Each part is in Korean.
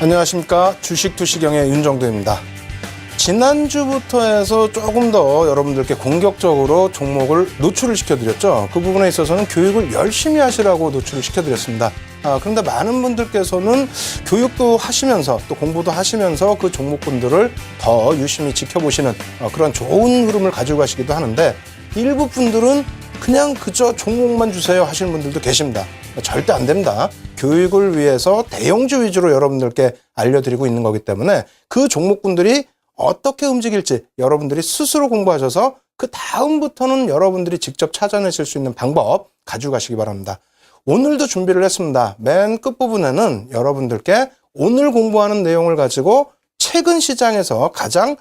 안녕하십니까. 주식투시경의 윤정도입니다. 지난주부터 해서 조금 더 여러분들께 공격적으로 종목을 노출을 시켜드렸죠. 그 부분에 있어서는 교육을 열심히 하시라고 노출을 시켜드렸습니다. 그런데 많은 분들께서는 교육도 하시면서 또 공부도 하시면서 그 종목군들을 더 유심히 지켜보시는 그런 좋은 흐름을 가지고 가시기도 하는데, 일부 분들은 그냥 그저 종목만 주세요 하시는 분들도 계십니다. 절대 안 됩니다. 교육을 위해서 대형주 위주로 여러분들께 알려드리고 있는 거기 때문에 그 종목군들이 어떻게 움직일지 여러분들이 스스로 공부하셔서 그 다음부터는 여러분들이 직접 찾아내실 수 있는 방법 가지고 가시기 바랍니다. 오늘도 준비를 했습니다. 맨 끝부분에는 여러분들께 오늘 공부하는 내용을 가지고 최근 시장에서 가장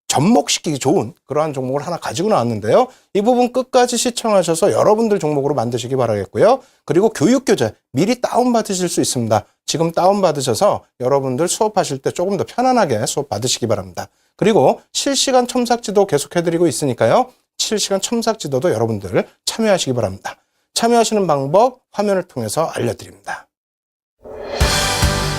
접목시키기 좋은 그러한 종목을 하나 가지고 나왔는데요. 이 부분 끝까지 시청하셔서 여러분들 종목으로 만드시기 바라겠고요. 그리고 교육교재 미리 다운받으실 수 있습니다. 지금 다운받으셔서 여러분들 수업하실 때 조금 더 편안하게 수업 받으시기 바랍니다. 그리고 실시간 첨삭지도 계속해드리고 있으니까요. 실시간 첨삭지도도 여러분들 참여하시기 바랍니다. 참여하시는 방법 화면을 통해서 알려드립니다.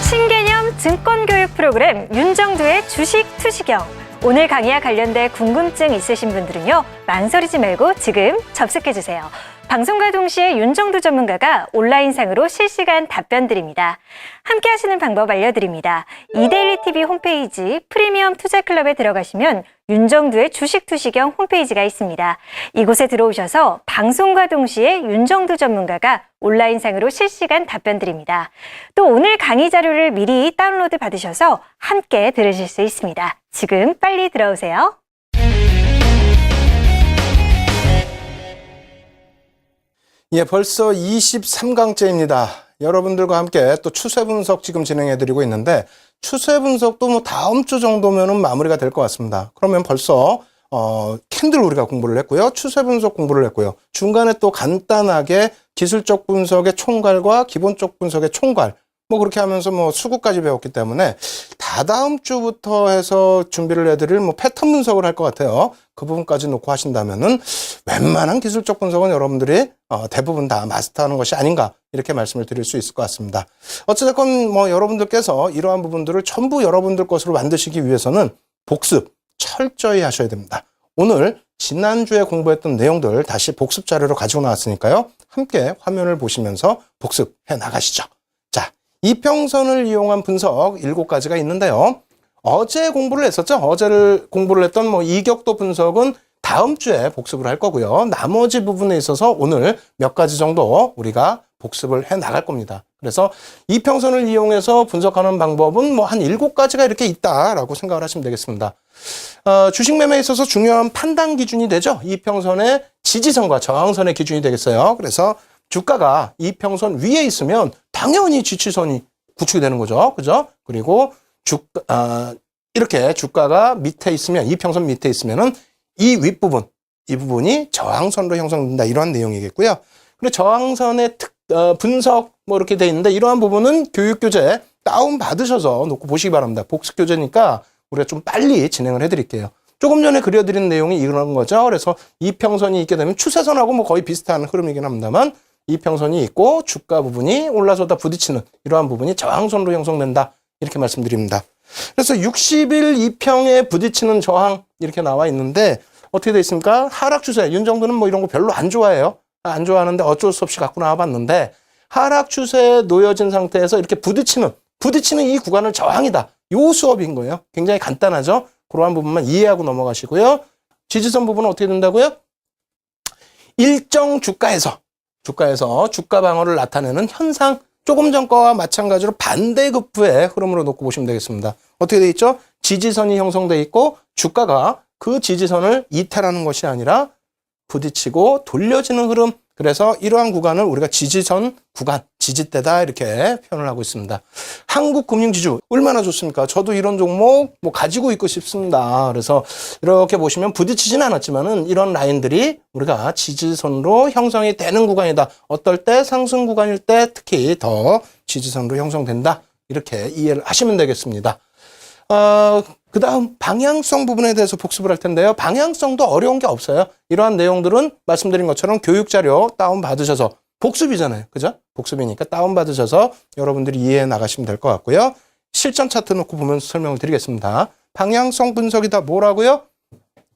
신개념 증권교육 프로그램 윤정두의 주식투시경. 오늘 강의와 관련된 궁금증 있으신 분들은요, 망설이지 말고 지금 접속해주세요. 방송과 동시에 윤정두 전문가가 온라인상으로 실시간 답변 드립니다. 함께 하시는 방법 알려드립니다. 이데일리 TV 홈페이지 프리미엄 투자클럽에 들어가시면 윤정두의 주식투시경 홈페이지가 있습니다. 이곳에 들어오셔서 방송과 동시에 윤정두 전문가가 온라인상으로 실시간 답변 드립니다. 또 오늘 강의 자료를 미리 다운로드 받으셔서 함께 들으실 수 있습니다. 지금 빨리 들어오세요. 예, 벌써 23강째입니다. 여러분들과 함께 또 추세 분석 지금 진행해드리고 있는데, 추세 분석도 뭐 다음 주 정도면은 마무리가 될 것 같습니다. 그러면 벌써 캔들 우리가 공부를 했고요. 추세 분석 공부를 했고요. 중간에 또 간단하게 기술적 분석의 총괄과 기본적 분석의 총괄, 뭐 그렇게 하면서 뭐 수구까지 배웠기 때문에 다다음 주부터 해서 준비를 해드릴 뭐 패턴 분석을 할 것 같아요. 그 부분까지 놓고 하신다면은 웬만한 기술적 분석은 여러분들이 대부분 다 마스터하는 것이 아닌가, 이렇게 말씀을 드릴 수 있을 것 같습니다. 어찌됐건 뭐 여러분들께서 이러한 부분들을 전부 여러분들 것으로 만드시기 위해서는 복습 철저히 하셔야 됩니다. 오늘 지난주에 공부했던 내용들 다시 복습 자료로 가지고 나왔으니까요. 함께 화면을 보시면서 복습해 나가시죠. 자, 이평선을 이용한 분석 7가지가 있는데요. 어제 공부를 했었죠. 어제를 공부를 했던 뭐 이격도 분석은 다음 주에 복습을 할 거고요. 나머지 부분에 있어서 오늘 몇 가지 정도 우리가 복습을 해 나갈 겁니다. 그래서 이평선을 이용해서 분석하는 방법은 뭐 한 7가지가 이렇게 있다라고 생각을 하시면 되겠습니다. 주식 매매에 있어서 중요한 판단 기준이 되죠. 이평선의 지지선과 저항선의 기준이 되겠어요. 그래서 주가가 이평선 위에 있으면 당연히 지지선이 구축이 되는 거죠. 그죠? 그리고 이렇게 주가가 밑에 있으면, 이평선 밑에 있으면은 이 윗부분, 이 부분이 저항선으로 형성된다, 이러한 내용이겠고요. 그리고 저항선의 분석 뭐 이렇게 돼 있는데, 이러한 부분은 교육교재 다운 받으셔서 놓고 보시기 바랍니다. 복습교재니까 우리가 좀 빨리 진행을 해드릴게요. 조금 전에 그려드린 내용이 이런 거죠. 그래서 이평선이 있게 되면 추세선하고 뭐 거의 비슷한 흐름이긴 합니다만, 이평선이 있고 주가 부분이 올라서다 부딪히는 이러한 부분이 저항선으로 형성된다, 이렇게 말씀드립니다. 그래서 60일 이평에 부딪히는 저항 이렇게 나와 있는데, 어떻게 돼 있습니까? 하락 추세. 윤정도는 뭐 이런 거 별로 안 좋아해요. 안 좋아하는데 어쩔 수 없이 갖고 나와 봤는데, 하락 추세에 놓여진 상태에서 이렇게 부딪히는 이 구간을 저항이다, 요 수업인 거예요. 굉장히 간단하죠. 그러한 부분만 이해하고 넘어가시고요. 지지선 부분은 어떻게 된다고요? 일정 주가 방어를 나타내는 현상, 조금 전 거와 마찬가지로 반대급부의 흐름으로 놓고 보시면 되겠습니다. 어떻게 돼 있죠? 지지선이 형성돼 있고 주가가 그 지지선을 이탈하는 것이 아니라 부딪히고 돌려지는 흐름. 그래서 이러한 구간을 우리가 지지선 구간, 지지대다, 이렇게 표현을 하고 있습니다. 한국금융지주 얼마나 좋습니까? 저도 이런 종목 뭐 가지고 있고 싶습니다. 그래서 이렇게 보시면 부딪히진 않았지만은 이런 라인들이 우리가 지지선으로 형성이 되는 구간이다. 어떨 때? 상승 구간일 때 특히 더 지지선으로 형성된다, 이렇게 이해를 하시면 되겠습니다. 그 다음 방향성 부분에 대해서 복습을 할 텐데요. 방향성도 어려운 게 없어요. 이러한 내용들은 말씀드린 것처럼 교육자료 다운받으셔서, 복습이잖아요. 그죠? 복습이니까 다운받으셔서 여러분들이 이해해 나가시면 될 것 같고요. 실전 차트 놓고 보면서 설명을 드리겠습니다. 방향성 분석이다 뭐라고요?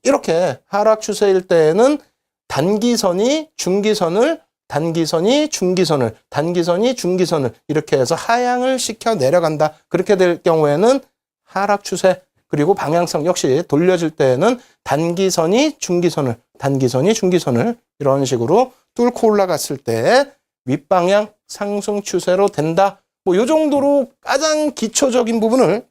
이렇게 하락 추세일 때에는 단기선이 중기선을, 단기선이 중기선을, 단기선이 중기선을 이렇게 해서 하향을 시켜 내려간다. 그렇게 될 경우에는 하락 추세, 그리고 방향성 역시 돌려질 때에는 단기선이 중기선을, 단기선이 중기선을 이런 식으로 뚫고 올라갔을 때 윗방향 상승 추세로 된다. 뭐 요 정도로 가장 기초적인 부분을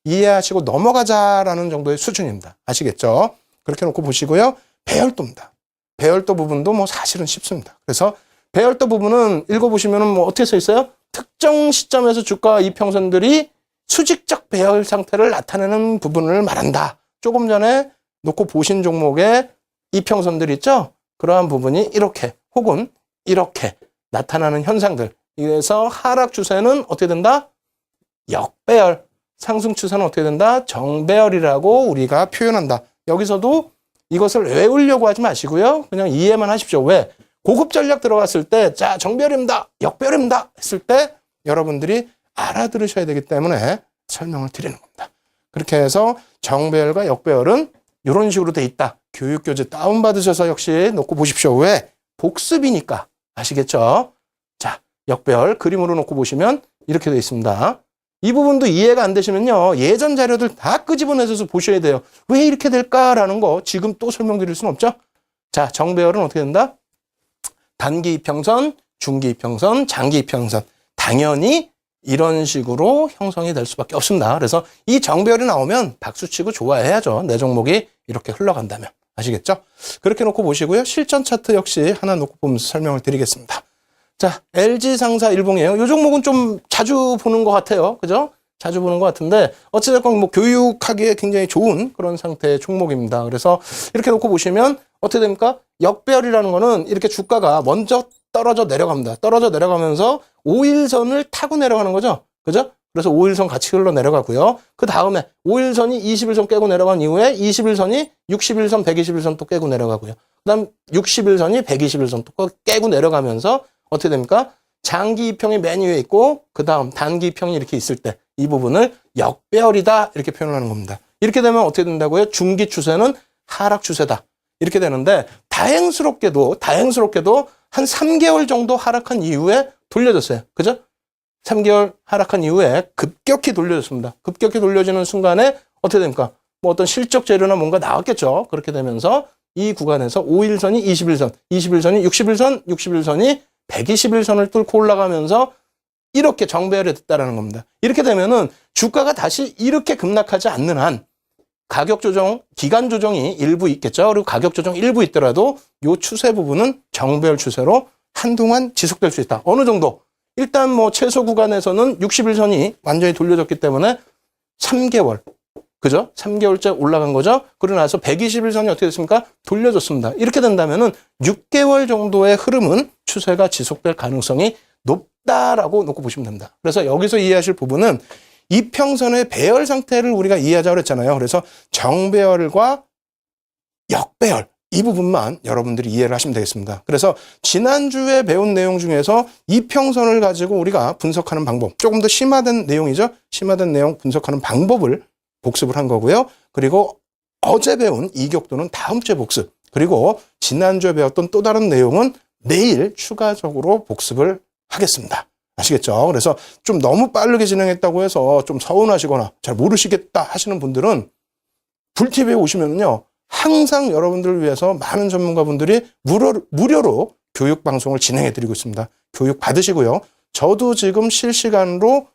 이해하시고 넘어가자라는 정도의 수준입니다. 아시겠죠? 그렇게 놓고 보시고요. 배열도입니다. 배열도 부분도 뭐 사실은 쉽습니다. 그래서 배열도 부분은 읽어보시면은 뭐 어떻게 써 있어요? 특정 시점에서 주가와 이평선들이 수직적 배열 상태를 나타내는 부분을 말한다. 조금 전에 놓고 보신 종목의 이평선들 있죠? 그러한 부분이 이렇게 혹은 이렇게 나타나는 현상들. 그래서 하락 추세는 어떻게 된다? 역배열. 상승 추세는 어떻게 된다? 정배열이라고 우리가 표현한다. 여기서도 이것을 외우려고 하지 마시고요. 그냥 이해만 하십시오. 왜? 고급 전략 들어갔을 때, 자, 정배열입니다. 역배열입니다. 했을 때 여러분들이 알아들으셔야 되기 때문에 설명을 드리는 겁니다. 그렇게 해서 정배열과 역배열은 이런 식으로 돼 있다. 교육교재 다운받으셔서 역시 놓고 보십시오. 왜? 복습이니까. 아시겠죠? 자, 역배열 그림으로 놓고 보시면 이렇게 돼 있습니다. 이 부분도 이해가 안 되시면요. 예전 자료들 다 끄집어내서 보셔야 돼요. 왜 이렇게 될까라는 거 지금 또 설명드릴 수는 없죠. 자, 정배열은 어떻게 된다? 단기 이평선, 중기 이평선, 장기 이평선. 당연히 이런 식으로 형성이 될 수밖에 없습니다. 그래서 이 정배열이 나오면 박수치고 좋아해야죠. 내 종목이 이렇게 흘러간다면. 아시겠죠? 그렇게 놓고 보시고요. 실전 차트 역시 하나 놓고 보면서 설명을 드리겠습니다. 자, LG상사 일봉이에요. 이 종목은 좀 자주 보는 것 같아요. 그죠? 자주 보는 것 같은데 어찌됐건 뭐 교육하기에 굉장히 좋은 그런 상태의 종목입니다. 그래서 이렇게 놓고 보시면 어떻게 됩니까? 역배열이라는 거는 이렇게 주가가 먼저 떨어져 내려갑니다. 떨어져 내려가면서 5일선을 타고 내려가는 거죠. 그죠? 그래서 5일선 같이 흘러 내려가고요. 그 다음에 5일선이 20일선 깨고 내려간 이후에 21선이 60일선, 120일선 또 깨고 내려가고요. 그 다음 60일선이 120일선 또 깨고 내려가면서 어떻게 됩니까? 장기 이평이 맨 위에 있고 그 다음 단기 이평이 이렇게 있을 때 이 부분을 역배열이다 이렇게 표현하는 겁니다. 이렇게 되면 어떻게 된다고요? 중기 추세는 하락 추세다. 이렇게 되는데 다행스럽게도 한 3개월 정도 하락한 이후에 돌려졌어요. 그죠? 3개월 하락한 이후에 급격히 돌려졌습니다. 급격히 돌려지는 순간에 어떻게 됩니까? 뭐 어떤 실적 재료나 뭔가 나왔겠죠. 그렇게 되면서 이 구간에서 5일선이 21선, 21선이 60일선, 61선이 120일선을 뚫고 올라가면서 이렇게 정배열이 됐다라는 겁니다. 이렇게 되면은 주가가 다시 이렇게 급락하지 않는 한 가격 조정, 기간 조정이 일부 있겠죠. 그리고 가격 조정 일부 있더라도 이 추세 부분은 정배열 추세로 한동안 지속될 수 있다. 어느 정도? 일단 뭐 최소 구간에서는 60일선이 완전히 돌려졌기 때문에 3개월. 그죠? 3개월째 올라간 거죠. 그러고 나서 120일선이 어떻게 됐습니까? 돌려졌습니다. 이렇게 된다면은 6개월 정도의 흐름은 추세가 지속될 가능성이 높다라고 놓고 보시면 됩니다. 그래서 여기서 이해하실 부분은 이평선의 배열 상태를 우리가 이해하자고 그랬잖아요. 그래서 정배열과 역배열 이 부분만 여러분들이 이해를 하시면 되겠습니다. 그래서 지난주에 배운 내용 중에서 이평선을 가지고 우리가 분석하는 방법, 조금 더 심화된 내용이죠. 심화된 내용 분석하는 방법을 복습을 한 거고요. 그리고 어제 배운 이격도는 다음 주에 복습, 그리고 지난주에 배웠던 또 다른 내용은 내일 추가적으로 복습을 하겠습니다. 아시겠죠? 그래서 좀 너무 빠르게 진행했다고 해서 좀 서운하시거나 잘 모르시겠다 하시는 분들은 불TV에 오시면요. 항상 여러분들을 위해서 많은 전문가분들이 무료로 교육 방송을 진행해 드리고 있습니다. 교육 받으시고요. 저도 지금 실시간으로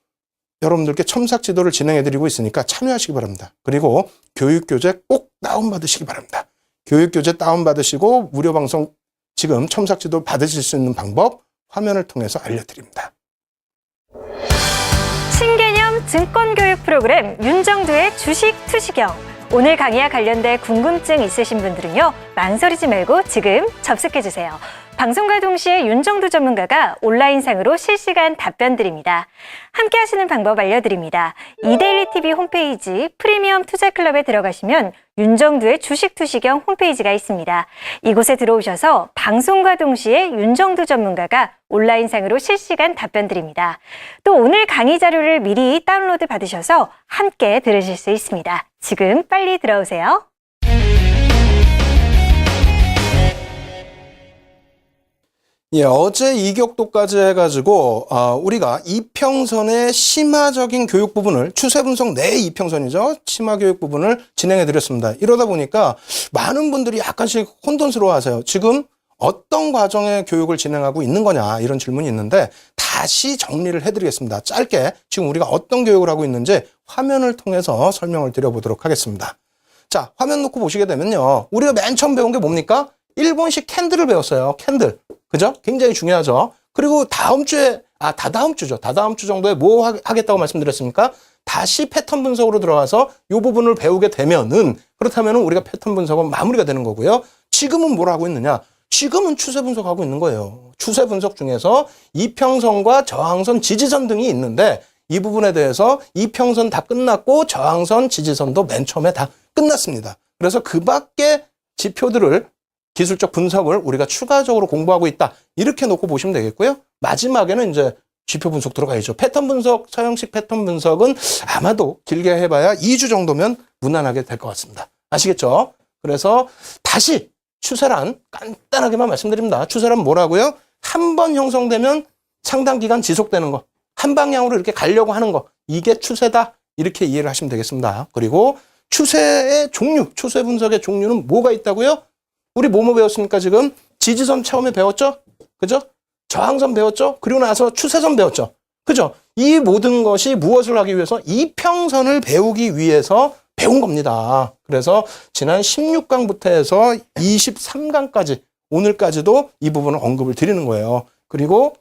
여러분들께 첨삭 지도를 진행해 드리고 있으니까 참여하시기 바랍니다. 그리고 교육교재 꼭 다운받으시기 바랍니다. 교육교재 다운받으시고 무료 방송 지금 첨삭 지도 받으실 수 있는 방법 화면을 통해서 알려드립니다. 신개념 증권교육 프로그램 윤정두의 주식 투시경. 오늘 강의와 관련된 궁금증 있으신 분들은요. 망설이지 말고 지금 접속해주세요. 방송과 동시에 윤정두 전문가가 온라인상으로 실시간 답변 드립니다. 함께 하시는 방법 알려드립니다. 이데일리TV 홈페이지 프리미엄 투자클럽에 들어가시면 윤정두의 주식투시경 홈페이지가 있습니다. 이곳에 들어오셔서 방송과 동시에 윤정두 전문가가 온라인상으로 실시간 답변 드립니다. 또 오늘 강의 자료를 미리 다운로드 받으셔서 함께 들으실 수 있습니다. 지금 빨리 들어오세요. 예, 어제 이격도까지 해가지고 우리가 이평선의 심화적인 교육 부분을 추세 분석 내 이평선이죠. 심화 교육 부분을 진행해 드렸습니다. 이러다 보니까 많은 분들이 약간씩 혼돈스러워하세요. 지금 어떤 과정의 교육을 진행하고 있는 거냐 이런 질문이 있는데 다시 정리를 해드리겠습니다. 짧게 지금 우리가 어떤 교육을 하고 있는지 화면을 통해서 설명을 드려보도록 하겠습니다. 자, 화면 놓고 보시게 되면요. 우리가 맨 처음 배운 게 뭡니까? 일본식 캔들을 배웠어요. 캔들. 그죠? 굉장히 중요하죠. 그리고 다다음 주죠. 다다음 주 정도에 뭐 하겠다고 말씀드렸습니까? 다시 패턴 분석으로 들어가서 이 부분을 배우게 되면은, 그렇다면은 우리가 패턴 분석은 마무리가 되는 거고요. 지금은 뭘 하고 있느냐? 지금은 추세 분석하고 있는 거예요. 추세 분석 중에서 이평선과 저항선, 지지선 등이 있는데 이 부분에 대해서 이평선 다 끝났고 저항선, 지지선도 맨 처음에 다 끝났습니다. 그래서 그 밖에 지표들을 기술적 분석을 우리가 추가적으로 공부하고 있다. 이렇게 놓고 보시면 되겠고요. 마지막에는 이제 지표 분석 들어가야죠. 패턴 분석, 서형식 패턴 분석은 아마도 길게 해봐야 2주 정도면 무난하게 될 것 같습니다. 아시겠죠? 그래서 다시 추세란 간단하게만 말씀드립니다. 추세란 뭐라고요? 한 번 형성되면 상당 기간 지속되는 거. 한 방향으로 이렇게 가려고 하는 거. 이게 추세다. 이렇게 이해를 하시면 되겠습니다. 그리고 추세의 종류, 추세 분석의 종류는 뭐가 있다고요? 우리 뭐뭐 배웠습니까, 지금? 지지선 처음에 배웠죠? 그죠? 저항선 배웠죠? 그리고 나서 추세선 배웠죠? 그죠? 이 모든 것이 무엇을 하기 위해서? 이평선을 배우기 위해서 배운 겁니다. 그래서 지난 16강부터 해서 23강까지, 오늘까지도 이 부분을 언급을 드리는 거예요. 그리고,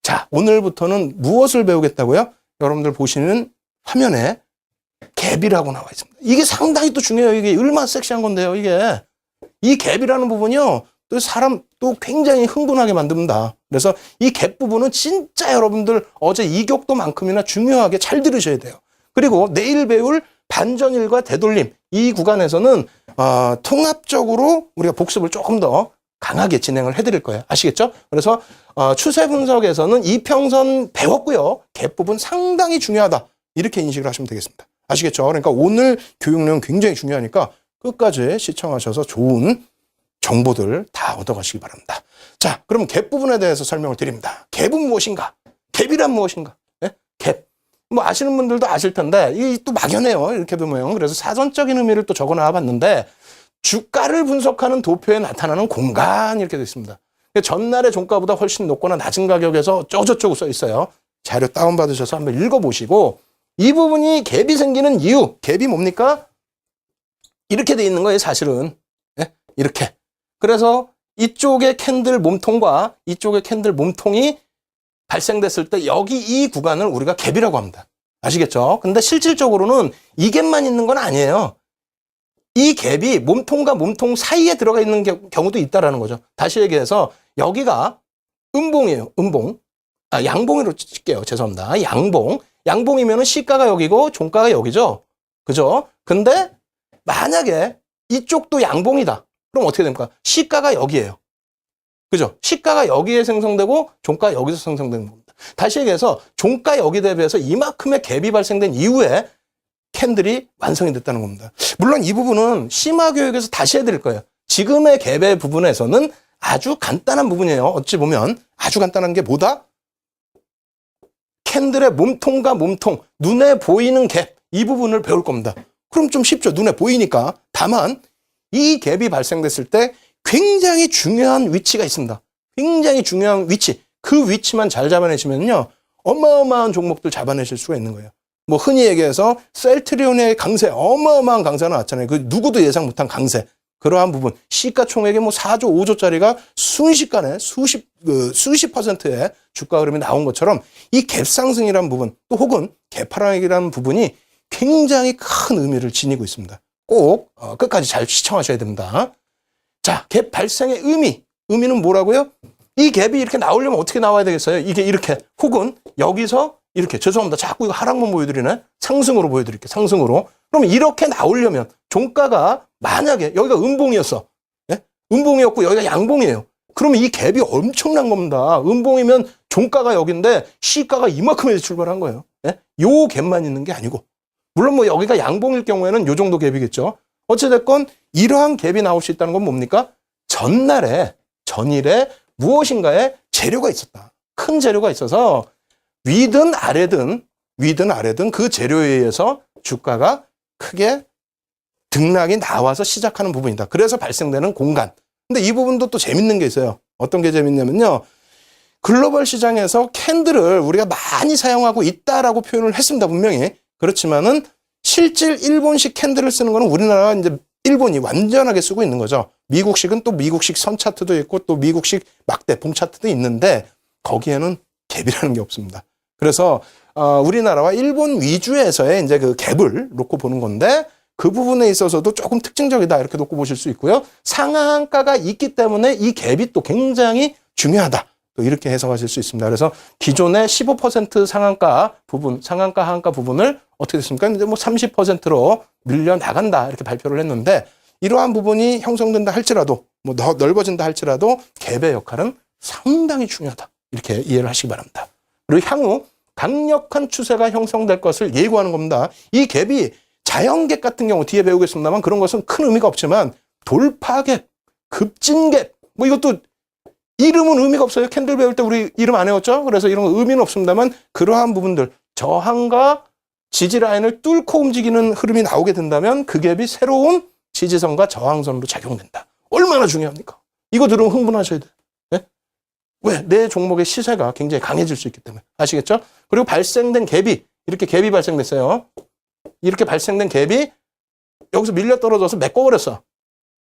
자, 오늘부터는 무엇을 배우겠다고요? 여러분들 보시는 화면에 갭이라고 나와 있습니다. 이게 상당히 또 중요해요. 이게 얼마나 섹시한 건데요, 이게. 이 갭이라는 부분이요, 또 사람 또 굉장히 흥분하게 만듭니다. 그래서 이 갭 부분은 진짜 여러분들 어제 이격도만큼이나 중요하게 잘 들으셔야 돼요. 그리고 내일 배울 반전일과 되돌림, 이 구간에서는 통합적으로 우리가 복습을 조금 더 강하게 진행을 해드릴 거예요. 아시겠죠? 그래서 추세 분석에서는 이평선 배웠고요. 갭 부분 상당히 중요하다. 이렇게 인식을 하시면 되겠습니다. 아시겠죠? 그러니까 오늘 교육 내용 굉장히 중요하니까 끝까지 시청하셔서 좋은 정보들 다 얻어가시기 바랍니다. 자, 그럼 갭 부분에 대해서 설명을 드립니다. 갭은 무엇인가? 갭이란 무엇인가? 네? 갭. 뭐 아시는 분들도 아실 텐데 이게 또 막연해요. 이렇게 보면. 그래서 사전적인 의미를 또 적어놔 봤는데 주가를 분석하는 도표에 나타나는 공간 이렇게 되어 있습니다. 전날의 종가보다 훨씬 높거나 낮은 가격에서 어쩌고저쩌고 써 있어요. 자료 다운받으셔서 한번 읽어보시고 이 부분이 갭이 생기는 이유, 갭이 뭡니까? 이렇게 돼 있는 거예요, 사실은. 네? 이렇게. 그래서 이쪽의 캔들 몸통과 이쪽의 캔들 몸통이 발생됐을 때 여기 이 구간을 우리가 갭이라고 합니다. 아시겠죠? 근데 실질적으로는 이 갭만 있는 건 아니에요. 이 갭이 몸통과 몸통 사이에 들어가 있는 경우도 있다라는 거죠. 다시 얘기해서 여기가 음봉이에요. 음봉. 양봉으로 칠게요. 죄송합니다. 양봉. 양봉이면은 시가가 여기고 종가가 여기죠. 그죠? 근데 만약에 이쪽도 양봉이다. 그럼 어떻게 됩니까? 시가가 여기예요. 그죠? 시가가 여기에 생성되고 종가가 여기서 생성되는 겁니다. 다시 얘기해서 종가 여기 대비해서 이만큼의 갭이 발생된 이후에 캔들이 완성이 됐다는 겁니다. 물론 이 부분은 심화 교육에서 다시 해드릴 거예요. 지금의 갭의 부분에서는 아주 간단한 부분이에요. 어찌 보면 아주 간단한 게 뭐다? 캔들의 몸통과 몸통, 눈에 보이는 갭, 이 부분을 배울 겁니다. 그럼 좀 쉽죠. 눈에 보이니까. 다만 이 갭이 발생됐을 때 굉장히 중요한 위치가 있습니다. 굉장히 중요한 위치. 그 위치만 잘 잡아내시면요. 어마어마한 종목들 잡아내실 수가 있는 거예요. 뭐 흔히 얘기해서 셀트리온의 강세, 어마어마한 강세가 나왔잖아요. 그 누구도 예상 못한 강세. 그러한 부분. 시가총액이 뭐 4조, 5조짜리가 순식간에 수십 퍼센트의 주가 흐름이 나온 것처럼 이 갭 상승이라는 부분, 또 혹은 갭 하락이라는 부분이 굉장히 큰 의미를 지니고 있습니다. 꼭 끝까지 잘 시청하셔야 됩니다. 자, 갭 발생의 의미는 뭐라고요? 이 갭이 이렇게 나오려면 어떻게 나와야 되겠어요? 이게 이렇게 혹은 여기서 이렇게 죄송합니다. 자꾸 이거 하락만 보여드리네. 상승으로 보여드릴게요. 상승으로. 그럼 이렇게 나오려면 종가가 만약에 여기가 음봉이었어. 예? 음봉이었고 여기가 양봉이에요. 그러면 이 갭이 엄청난 겁니다. 음봉이면 종가가 여기인데 시가가 이만큼에서 출발한 거예요. 예? 요 갭만 있는 게 아니고. 물론 뭐 여기가 양봉일 경우에는 요 정도 갭이겠죠. 어찌됐건 이러한 갭이 나올 수 있다는 건 뭡니까? 전일에 무엇인가에 재료가 있었다. 큰 재료가 있어서 위든 아래든 그 재료에 의해서 주가가 크게 등락이 나와서 시작하는 부분이다. 그래서 발생되는 공간. 근데 이 부분도 또 재밌는 게 있어요. 어떤 게 재밌냐면요. 글로벌 시장에서 캔들을 우리가 많이 사용하고 있다라고 표현을 했습니다. 분명히. 그렇지만은 실질 일본식 캔들을 쓰는 거는 우리나라가 이제 일본이 완전하게 쓰고 있는 거죠. 미국식은 또 미국식 선 차트도 있고 또 미국식 막대 봉 차트도 있는데 거기에는 갭이라는 게 없습니다. 그래서 우리나라와 일본 위주에서의 이제 그 갭을 놓고 보는 건데 그 부분에 있어서도 조금 특징적이다 이렇게 놓고 보실 수 있고요. 상한가가 있기 때문에 이 갭이 또 굉장히 중요하다. 또 이렇게 해석하실 수 있습니다. 그래서 기존의 15% 상한가 부분, 상한가 하한가 부분을 어떻게 됐습니까? 이제 뭐 30%로 밀려 나간다 이렇게 발표를 했는데 이러한 부분이 형성된다 할지라도 뭐 넓어진다 할지라도 갭의 역할은 상당히 중요하다. 이렇게 이해를 하시기 바랍니다. 그리고 향후 강력한 추세가 형성될 것을 예고하는 겁니다. 이 갭이 자연갭 같은 경우 뒤에 배우겠습니다만 그런 것은 큰 의미가 없지만 돌파갭, 급진갭 뭐 이것도 이름은 의미가 없어요. 캔들 배울 때 우리 이름 안 외웠죠? 그래서 이런 거 의미는 없습니다만 그러한 부분들 저항과 지지 라인을 뚫고 움직이는 흐름이 나오게 된다면 그 갭이 새로운 지지선과 저항선으로 작용된다. 얼마나 중요합니까? 이거 들으면 흥분하셔야 돼요. 네? 왜? 내 종목의 시세가 굉장히 강해질 수 있기 때문에. 아시겠죠? 그리고 발생된 갭이 이렇게 갭이 발생됐어요. 이렇게 발생된 갭이 여기서 밀려 떨어져서 메꿔버렸어.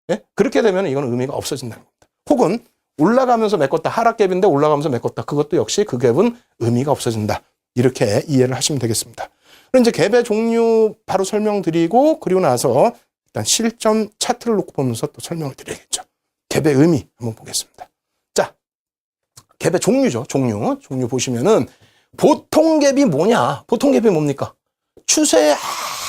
네? 그렇게 되면 이건 의미가 없어진다는 겁니다. 혹은 올라가면서 메꿨다. 하락갭인데 올라가면서 메꿨다. 그것도 역시 그 갭은 의미가 없어진다. 이렇게 이해를 하시면 되겠습니다. 그럼 이제 갭의 종류 바로 설명드리고 그리고 나서 일단 실점 차트를 놓고 보면서 또 설명을 드려야겠죠. 갭의 의미 한번 보겠습니다. 자, 갭의 종류죠. 종류 보시면은 보통 갭이 뭐냐? 보통 갭이 뭡니까? 추세에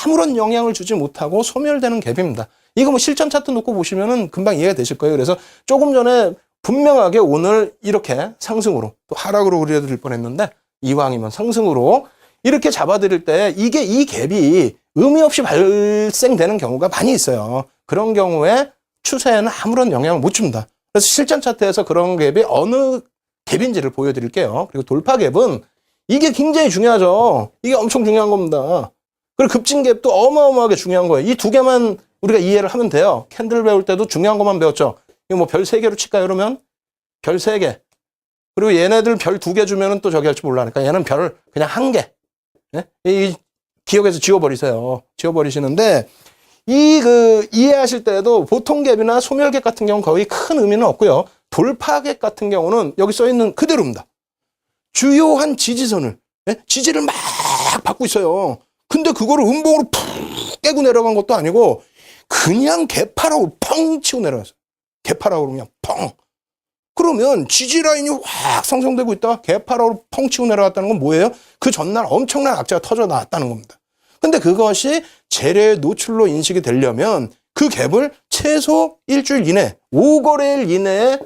아무런 영향을 주지 못하고 소멸되는 갭입니다. 이거 뭐 실점 차트 놓고 보시면은 금방 이해가 되실 거예요. 그래서 조금 전에 분명하게 오늘 이렇게 상승으로 또 하락으로 그려드릴 뻔했는데 이왕이면 상승으로 이렇게 잡아드릴 때 이 갭이 의미 없이 발생되는 경우가 많이 있어요. 그런 경우에 추세에는 아무런 영향을 못 줍니다. 그래서 실전 차트에서 그런 갭이 어느 갭인지를 보여드릴게요. 그리고 돌파 갭은 이게 굉장히 중요하죠. 이게 엄청 중요한 겁니다. 그리고 급진 갭도 어마어마하게 중요한 거예요. 이 두 개만 우리가 이해를 하면 돼요. 캔들 배울 때도 중요한 것만 배웠죠. 이거 뭐 별 3개로 칠까요, 그러면? 별 3개. 그리고 얘네들 별 2개 주면은 또 저기 할지 몰라니까 얘는 별 그냥 1개. 예? 이 기억에서 지워버리세요. 지워버리시는데 이해하실 때에도 보통 갭이나 소멸 갭 같은 경우는 거의 큰 의미는 없고요. 돌파 갭 같은 경우는 여기 써 있는 그대로입니다. 주요한 지지선을 지지를 막 받고 있어요. 근데 그거를 음봉으로 푹 깨고 내려간 것도 아니고 그냥 개파락으로 펑 치고 내려갔어요. 개파락으로 그냥 펑. 그러면 지지 라인이 확 상승되고 있다. 개파락으로 펑 치고 내려갔다는 건 뭐예요? 그 전날 엄청난 악재가 터져 나왔다는 겁니다. 근데 그것이 재료의 노출로 인식이 되려면 그 갭을 최소 일주일 이내, 5거래일 이내에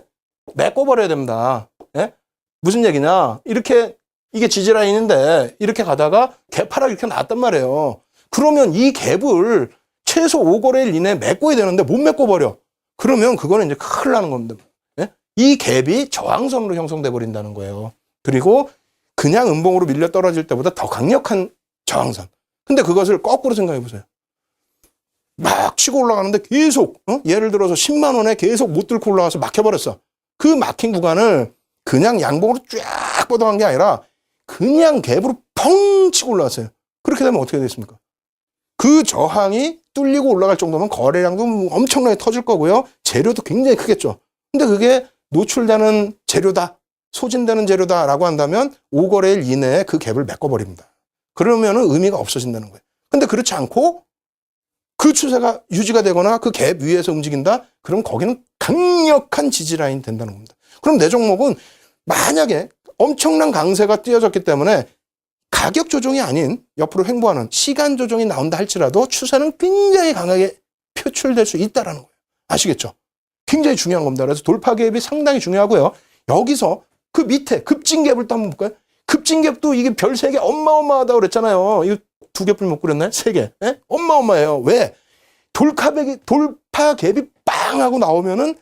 메꿔버려야 됩니다. 예? 무슨 얘기냐? 이렇게 이게 지지 라인인데 이렇게 가다가 개파락 이렇게 나왔단 말이에요. 그러면 이 갭을 최소 5거래일 이내에 메꿔야 되는데 못 메꿔버려. 그러면 그거는 이제 큰일 나는 겁니다. 예? 이 갭이 저항선으로 형성돼 버린다는 거예요. 그리고 그냥 음봉으로 밀려 떨어질 때보다 더 강력한 저항선. 근데 그것을 거꾸로 생각해 보세요. 막 치고 올라가는데 계속 예를 들어서 10만 원에 계속 못 뚫고 올라가서 막혀버렸어. 그 막힌 구간을 그냥 양봉으로 쫙 뻗어간 게 아니라 그냥 갭으로 펑 치고 올라왔어요. 그렇게 되면 어떻게 되겠습니까? 그 저항이 뚫리고 올라갈 정도면 거래량도 엄청나게 터질 거고요. 재료도 굉장히 크겠죠. 근데 그게 노출되는 재료다, 소진되는 재료다라고 한다면 5거래일 이내에 그 갭을 메꿔버립니다. 그러면은 의미가 없어진다는 거예요. 근데 그렇지 않고 그 추세가 유지가 되거나 그 갭 위에서 움직인다? 그럼 거기는 강력한 지지 라인이 된다는 겁니다. 그럼 내 종목은 만약에 엄청난 강세가 띄어졌기 때문에 가격 조정이 아닌 옆으로 횡보하는 시간 조정이 나온다 할지라도 추세는 굉장히 강하게 표출될 수 있다는 거예요. 아시겠죠? 굉장히 중요한 겁니다. 그래서 돌파 갭이 상당히 중요하고요. 여기서 그 밑에 급진갭을 또 한번 볼까요? 급진갭도 이게 별 3개 어마어마하다고 그랬잖아요. 이거 2개 못 그렸나요? 3개. 예? 어마어마해요. 왜? 돌파 갭이 빵 하고 나오면은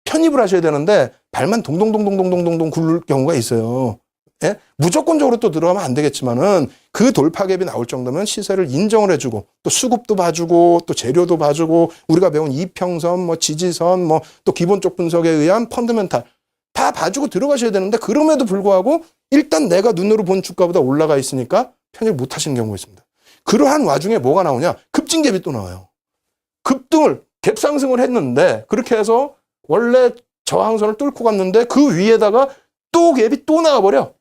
편입을 하셔야 되는데 발만 동동동동동동동 굴릴 경우가 있어요. 예? 무조건적으로 또 들어가면 안 되겠지만은 그 돌파 갭이 나올 정도면 시세를 인정을 해주고 또 수급도 봐주고 또 재료도 봐주고 우리가 배운 이평선, 뭐 지지선, 뭐 또 기본적 분석에 의한 펀더멘탈 다 봐주고 들어가셔야 되는데 그럼에도 불구하고 일단 내가 눈으로 본 주가보다 올라가 있으니까 편입 못 하시는 경우가 있습니다. 그러한 와중에 뭐가 나오냐? 급진갭이 또 나와요. 급등을 갭상승을 했는데 그렇게 해서 원래 저항선을 뚫고 갔는데 그 위에다가 또 갭이 또 나와버려.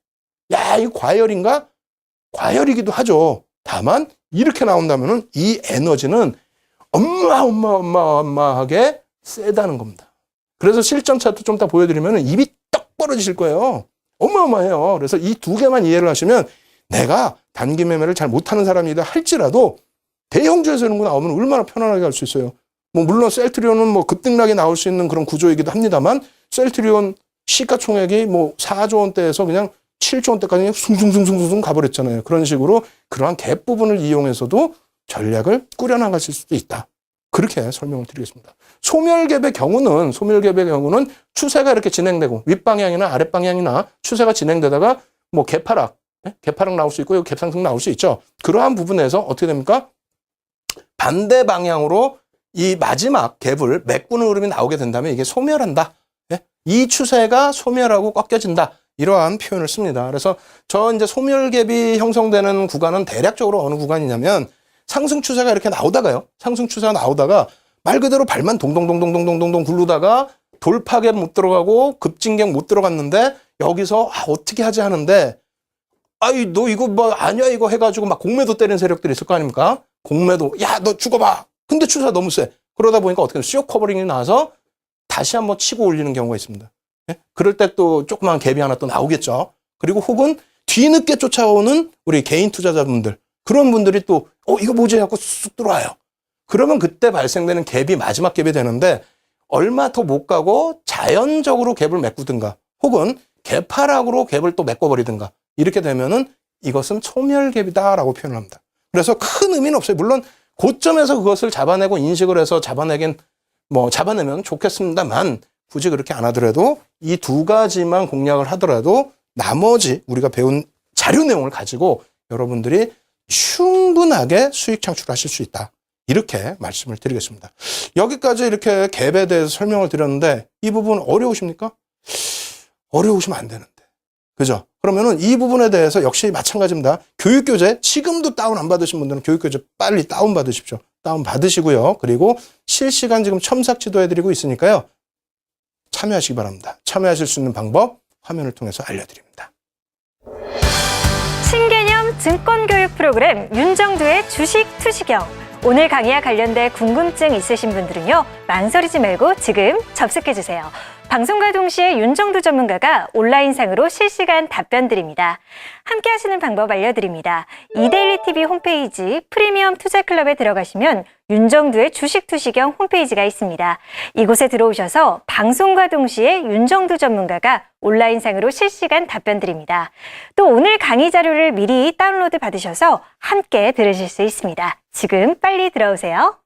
야, 이거 과열인가? 과열이기도 하죠. 다만 이렇게 나온다면은 이 에너지는 어마어마하게 세다는 겁니다. 그래서 실전 차트 좀 이따 보여드리면은 입이 떡 벌어지실 거예요. 어마어마해요. 그래서 이 2개만 이해를 하시면 내가 단기 매매를 잘 못하는 사람이다 할지라도 대형주에서 이런 거 나오면 얼마나 편안하게 할 수 있어요. 뭐 물론 셀트리온은 뭐 급등락이 나올 수 있는 그런 구조이기도 합니다만 셀트리온 시가총액이 뭐 4조 원대에서 그냥 7조 원대까지 그냥 숭숭숭숭숭 가버렸잖아요. 그런 식으로 그러한 갭 부분을 이용해서도 전략을 꾸려나가실 수도 있다. 그렇게 설명을 드리겠습니다. 소멸갭의 경우는 추세가 이렇게 진행되고 윗방향이나 아랫방향이나 추세가 진행되다가 뭐 개파락 나올 수 있고 갭상승 나올 수 있죠. 그러한 부분에서 어떻게 됩니까? 반대 방향으로 이 마지막 갭을 메꾸는 흐름이 나오게 된다면 이게 소멸한다. 이 추세가 소멸하고 꺾여진다. 이러한 표현을 씁니다. 그래서 저 이제 소멸갭이 형성되는 구간은 대략적으로 어느 구간이냐면 상승 추세가 이렇게 나오다가요. 상승 추세가 나오다가 말 그대로 발만 동동동동동동동 굴르다가 돌파갭 못 들어가고 급진격 못 들어갔는데 여기서 어떻게 하지 하는데 아이 너 이거 뭐 아니야 이거 해가지고 막 공매도 때리는 세력들이 있을 거 아닙니까? 공매도 야 너 죽어봐. 근데 추세가 너무 세. 그러다 보니까 어떻게 쇼 커버링이 나와서 다시 한번 치고 올리는 경우가 있습니다. 예? 그럴 때 또 조그만 갭이 하나 또 나오겠죠. 그리고 혹은 뒤늦게 쫓아오는 우리 개인 투자자분들 그런 분들이 또 이거 뭐지 하고 쑥 들어와요. 그러면 그때 발생되는 갭이 마지막 갭이 되는데 얼마 더 못 가고 자연적으로 갭을 메꾸든가 혹은 개파락으로 갭을 또 메꿔버리든가 이렇게 되면은 이것은 소멸갭이다라고 표현을 합니다. 그래서 큰 의미는 없어요. 물론 고점에서 그것을 잡아내고 인식을 해서 잡아내면 좋겠습니다만 굳이 그렇게 안 하더라도 이 2가지만 공략을 하더라도 나머지 우리가 배운 자료 내용을 가지고 여러분들이 충분하게 수익 창출하실 수 있다. 이렇게 말씀을 드리겠습니다. 여기까지 이렇게 갭에 대해서 설명을 드렸는데 이 부분 어려우십니까? 어려우시면 안 되는데. 그죠? 그러면은 이 부분에 대해서 역시 마찬가지입니다. 교육교재 지금도 다운 안 받으신 분들은 교육교재 빨리 다운 받으십시오. 다운 받으시고요. 그리고 실시간 지금 첨삭 지도해드리고 있으니까요. 참여하시기 바랍니다. 참여하실 수 있는 방법 화면을 통해서 알려드립니다. 신개념 증권교육 프로그램 윤정두의 주식 투시경. 오늘 강의와 관련된 궁금증 있으신 분들은요. 망설이지 말고 지금 접속해주세요. 방송과 동시에 윤정두 전문가가 온라인상으로 실시간 답변 드립니다. 함께 하시는 방법 알려드립니다. 이데일리TV 홈페이지 프리미엄 투자클럽에 들어가시면 윤정두의 주식 투시경 홈페이지가 있습니다. 이곳에 들어오셔서 방송과 동시에 윤정두 전문가가 온라인상으로 실시간 답변 드립니다. 또 오늘 강의 자료를 미리 다운로드 받으셔서 함께 들으실 수 있습니다. 지금 빨리 들어오세요.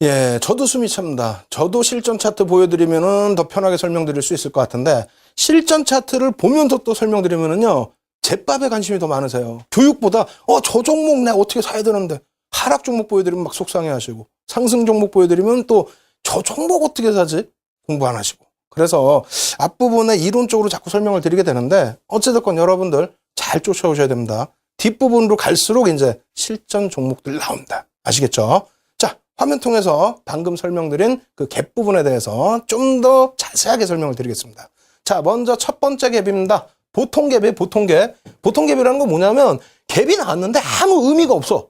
예, 저도 숨이 찹니다. 저도 실전 차트 보여드리면은 더 편하게 설명드릴 수 있을 것 같은데 실전 차트를 보면서 또 설명드리면은요 제밥에 관심이 더 많으세요. 교육보다 저 종목 내가 어떻게 사야 되는데 하락 종목 보여드리면 막 속상해하시고 상승 종목 보여드리면 또 저 종목 어떻게 사지 공부 안 하시고 그래서 앞부분에 이론적으로 자꾸 설명을 드리게 되는데 어찌됐건 여러분들 잘 쫓아오셔야 됩니다. 뒷부분으로 갈수록 이제 실전 종목들 나옵니다. 아시겠죠? 자, 화면 통해서 방금 설명드린 그 갭 부분에 대해서 좀 더 자세하게 설명을 드리겠습니다. 자, 먼저 첫 번째 갭입니다. 보통 갭이에요, 보통 갭. 보통 갭이라는 건 뭐냐면 갭이 나왔는데 아무 의미가 없어.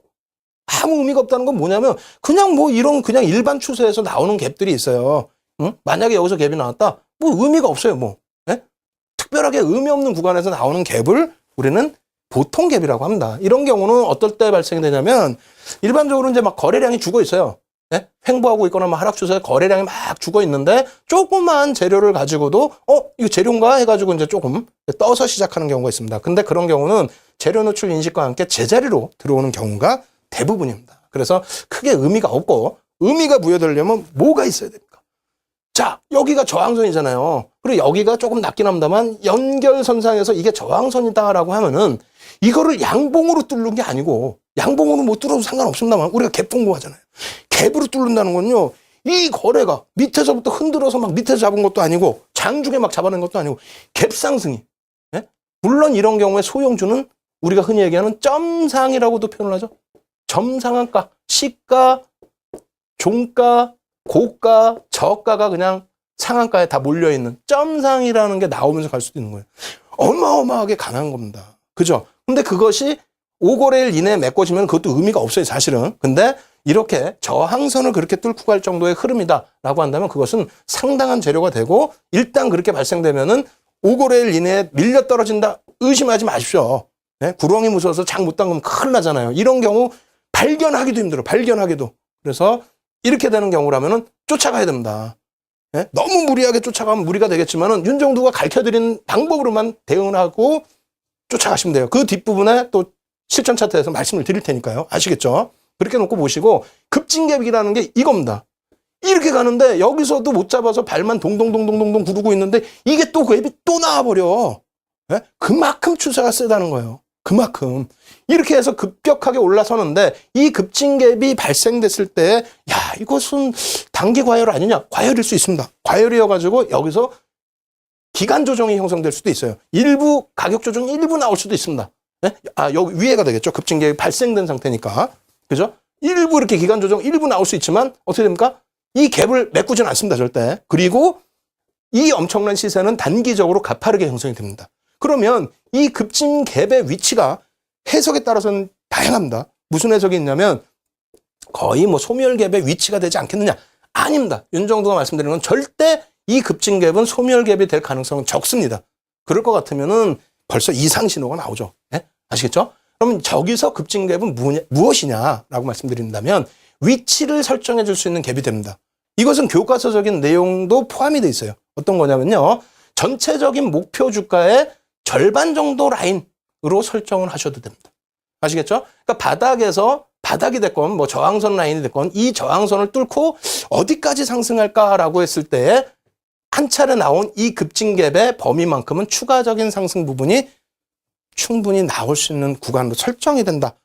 아무 의미가 없다는 건 뭐냐면 그냥 뭐 이런 그냥 일반 추세에서 나오는 갭들이 있어요. 응? 만약에 여기서 갭이 나왔다. 뭐 의미가 없어요. 뭐 예? 특별하게 의미 없는 구간에서 나오는 갭을 우리는 보통 갭이라고 합니다. 이런 경우는 어떨 때 발생이 되냐면 일반적으로 이제 막 거래량이 죽어 있어요. 예? 횡보하고 있거나 뭐 하락 추세에 거래량이 막 죽어 있는데 조그만 재료를 가지고도 이거 재료인가 해가지고 이제 조금 떠서 시작하는 경우가 있습니다. 근데 그런 경우는 재료 노출 인식과 함께 제자리로 들어오는 경우가 대부분입니다. 그래서 크게 의미가 없고 의미가 부여되려면 뭐가 있어야 됩니까? 자, 여기가 저항선이잖아요. 그리고 여기가 조금 낮긴 합니다만 연결선상에서 이게 저항선이다라고 하면은 이거를 양봉으로 뚫는 게 아니고 양봉으로 못 뚫어도 상관없습니다만 우리가 갭 통보하잖아요. 갭으로 뚫는다는 건요. 이 거래가 밑에서부터 흔들어서 막 밑에서 잡은 것도 아니고 장중에 막 잡아낸 것도 아니고 갭 상승이. 예? 물론 이런 경우에 소형주는 우리가 흔히 얘기하는 점상이라고도 표현을 하죠. 점상한가, 시가, 종가, 고가, 저가가 그냥 상한가에 다 몰려있는 점상이라는 게 나오면서 갈 수도 있는 거예요. 어마어마하게 강한 겁니다. 그죠? 근데 그것이 5거래일 이내에 메꿔지면 그것도 의미가 없어요, 사실은. 근데 이렇게 저항선을 그렇게 뚫고 갈 정도의 흐름이다라고 한다면 그것은 상당한 재료가 되고 일단 그렇게 발생되면은 5거래일 이내에 밀려 떨어진다 의심하지 마십시오. 네? 구렁이 무서워서 장 못 담그면 큰일 나잖아요. 이런 경우 발견하기도 힘들어, 발견하기도. 그래서 이렇게 되는 경우라면은 쫓아가야 됩니다. 예? 너무 무리하게 쫓아가면 무리가 되겠지만은 윤정두가 가르쳐드린 방법으로만 대응을 하고 쫓아가시면 돼요. 그 뒷부분에 또 실전 차트에서 말씀을 드릴 테니까요. 아시겠죠? 그렇게 놓고 보시고 급진갭이라는 게 이겁니다. 이렇게 가는데 여기서도 못 잡아서 발만 동동동동동동 구르고 있는데 이게 또 그 갭이 또 나와버려. 예? 그만큼 추세가 세다는 거예요. 그만큼. 이렇게 해서 급격하게 올라서는데 이 급진갭이 발생됐을 때 야, 이것은 단기 과열 아니냐? 과열일 수 있습니다. 과열이어가지고 여기서 기간 조정이 형성될 수도 있어요. 일부 가격 조정이 일부 나올 수도 있습니다. 예? 여기 위에가 되겠죠. 급진갭이 발생된 상태니까. 그죠? 일부 이렇게 기간 조정 일부 나올 수 있지만 어떻게 됩니까? 이 갭을 메꾸지는 않습니다. 절대. 그리고 이 엄청난 시세는 단기적으로 가파르게 형성이 됩니다. 그러면 이 급진갭의 위치가 해석에 따라서는 다양합니다. 무슨 해석이 있냐면 거의 뭐 소멸갭의 위치가 되지 않겠느냐. 아닙니다. 윤정두가 말씀드리는 건 절대 이 급진갭은 소멸갭이 될 가능성은 적습니다. 그럴 것 같으면은 벌써 이상 신호가 나오죠. 예? 아시겠죠? 그럼 저기서 급진갭은 무엇이냐라고 말씀드린다면 위치를 설정해 줄 수 있는 갭이 됩니다. 이것은 교과서적인 내용도 포함이 돼 있어요. 어떤 거냐면요. 전체적인 목표 주가의 절반 정도 라인으로 설정을 하셔도 됩니다. 아시겠죠? 그러니까 바닥이 됐건 뭐 저항선 라인이 됐건 이 저항선을 뚫고 어디까지 상승할까라고 했을 때 한 차례 나온 이 급진갭의 범위만큼은 추가적인 상승 부분이 충분히 나올 수 있는 구간으로 설정이 된다.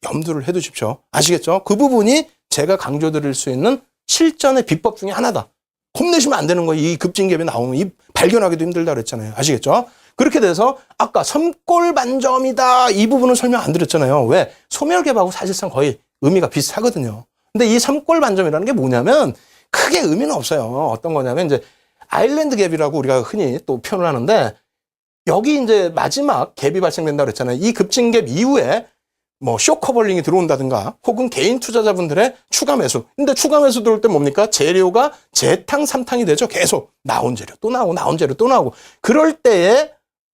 염두를 해두십시오. 아시겠죠? 그 부분이 제가 강조드릴 수 있는 실전의 비법 중에 하나다. 겁내시면 안 되는 거예요. 이 급진갭이 나오면 이 발견하기도 힘들다 그랬잖아요. 아시겠죠? 그렇게 돼서 아까 섬골 반점이다. 이 부분은 설명 안 드렸잖아요. 왜? 소멸갭하고 사실상 거의 의미가 비슷하거든요. 근데 이 섬골 반점이라는 게 뭐냐면 크게 의미는 없어요. 어떤 거냐면 이제 아일랜드 갭이라고 우리가 흔히 또 표현을 하는데 여기 이제 마지막 갭이 발생된다고 그랬잖아요. 이 급진갭 이후에 뭐 쇼커벌링이 들어온다든가 혹은 개인 투자자분들의 추가 매수. 근데 추가 매수 들어올 때 뭡니까? 재료가 재탕, 삼탕이 되죠. 계속 나온 재료 또 나오고 나온 재료 또 나오고. 그럴 때에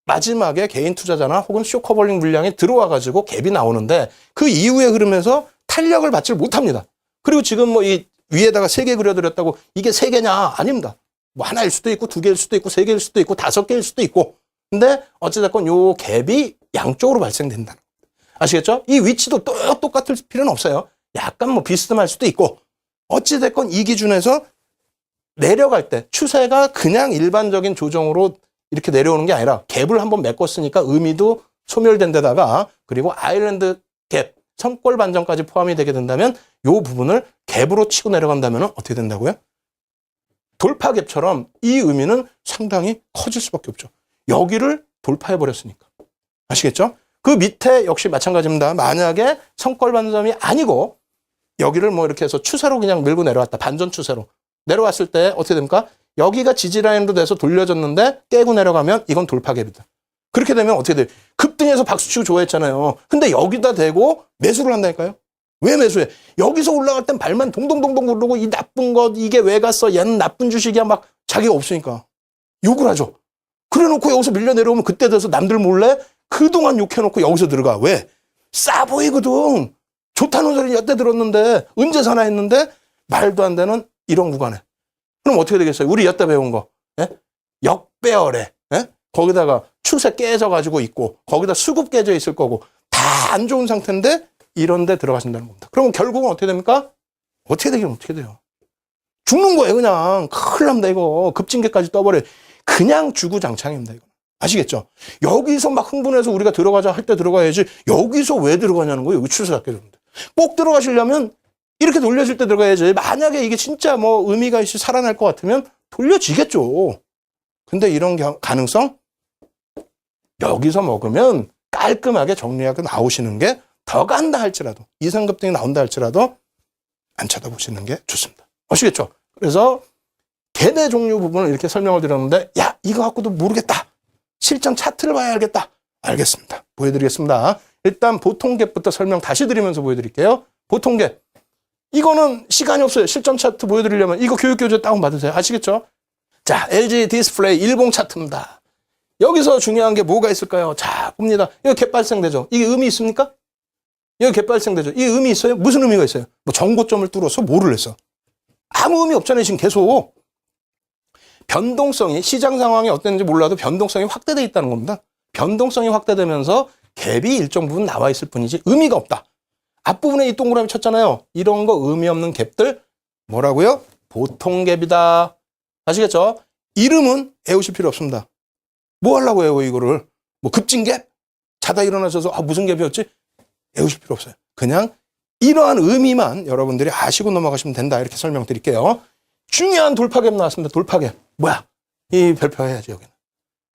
마지막에 개인 투자자나 혹은 쇼커벌링 물량이 들어와가지고 갭이 나오는데 그 이후에 흐름에서 탄력을 받지 못합니다. 그리고 지금 뭐 이 위에다가 3개 그려드렸다고 이게 3개냐? 아닙니다. 뭐 하나일 수도 있고 2개일 수도 있고 3개일 수도 있고 5개일 수도 있고. 근데 어찌됐건 요 갭이 양쪽으로 발생된다는 겁니다. 아시겠죠? 이 위치도 똑같을 필요는 없어요. 약간 뭐 비스듬할 수도 있고 어찌됐건 이 기준에서 내려갈 때 추세가 그냥 일반적인 조정으로 이렇게 내려오는 게 아니라 갭을 한번 메꿨으니까 의미도 소멸된 데다가 그리고 아일랜드 갭, 섬골 반점까지 포함이 되게 된다면 요 부분을 갭으로 치고 내려간다면 어떻게 된다고요? 돌파 갭처럼 이 의미는 상당히 커질 수밖에 없죠. 여기를 돌파해버렸으니까. 아시겠죠? 그 밑에 역시 마찬가지입니다. 만약에 섬골 반점이 아니고 여기를 뭐 이렇게 해서 추세로 그냥 밀고 내려왔다. 반전 추세로. 내려왔을 때 어떻게 됩니까? 여기가 지지라인으로 돼서 돌려졌는데 깨고 내려가면 이건 돌파갭이다. 그렇게 되면 어떻게 돼요? 급등해서 박수치고 좋아했잖아요. 근데 여기다 대고 매수를 한다니까요? 왜 매수해? 여기서 올라갈 땐 발만 동동동동 구르고 이 나쁜 것 이게 왜 갔어? 얘는 나쁜 주식이야 막 자기가 없으니까. 욕을 하죠. 그래 놓고 여기서 밀려 내려오면 그때 돼서 남들 몰래 그동안 욕해놓고 여기서 들어가. 왜? 싸 보이거든. 좋다는 소리 여태 들었는데 언제 사나 했는데 말도 안 되는 이런 구간에. 그럼 어떻게 되겠어요? 우리 여태 배운 거. 예? 역배열에. 예? 거기다가 추세 깨져가지고 있고 거기다 수급 깨져 있을 거고 다 안 좋은 상태인데 이런 데 들어가신다는 겁니다. 그러면 결국은 어떻게 됩니까? 어떻게 되긴 어떻게 돼요? 죽는 거예요 그냥. 큰일 납니다 이거. 급징계까지 떠버려. 그냥 주구장창입니다 이거. 아시겠죠? 여기서 막 흥분해서 우리가 들어가자 할 때 들어가야지 여기서 왜 들어가냐는 거예요. 여기 추세 잡게 되는데. 꼭 들어가시려면 이렇게 돌려질 때 들어가야지. 만약에 이게 진짜 뭐 의미가 있이 살아날 것 같으면 돌려지겠죠. 근데 이런 가능성 여기서 먹으면 깔끔하게 정리하고 나오시는 게 더 간다 할지라도 이상급등이 나온다 할지라도 안 쳐다보시는 게 좋습니다. 아시겠죠? 그래서 개대 종류 부분을 이렇게 설명을 드렸는데 야 이거 갖고도 모르겠다. 실전 차트를 봐야 알겠다. 알겠습니다. 보여드리겠습니다. 일단 보통갭부터 설명 다시 드리면서 보여드릴게요. 보통갭. 이거는 시간이 없어요. 실전 차트 보여드리려면 이거 교육교재 다운받으세요. 아시겠죠? 자, LG 디스플레이 일봉 차트입니다. 여기서 중요한 게 뭐가 있을까요? 자, 봅니다. 이거 갭 발생되죠? 이게 의미 있습니까? 이거 갭 발생되죠? 이게 의미 있어요? 무슨 의미가 있어요? 뭐 정고점을 뚫어서 뭐를 했어? 아무 의미 없잖아요. 지금 계속. 변동성이 시장 상황이 어땠는지 몰라도 변동성이 확대되어 있다는 겁니다. 변동성이 확대되면서 갭이 일정 부분 나와 있을 뿐이지 의미가 없다. 앞부분에 이 동그라미 쳤잖아요. 이런 거 의미 없는 갭들 뭐라고요? 보통갭이다. 아시겠죠? 이름은 외우실 필요 없습니다. 뭐 하려고 외워 이거를? 뭐 급진갭? 자다 일어나셔서 무슨 갭이었지? 외우실 필요 없어요. 그냥 이러한 의미만 여러분들이 아시고 넘어가시면 된다. 이렇게 설명드릴게요. 중요한 돌파갭 나왔습니다. 돌파갭. 뭐야? 이 별표 해야지 여기는.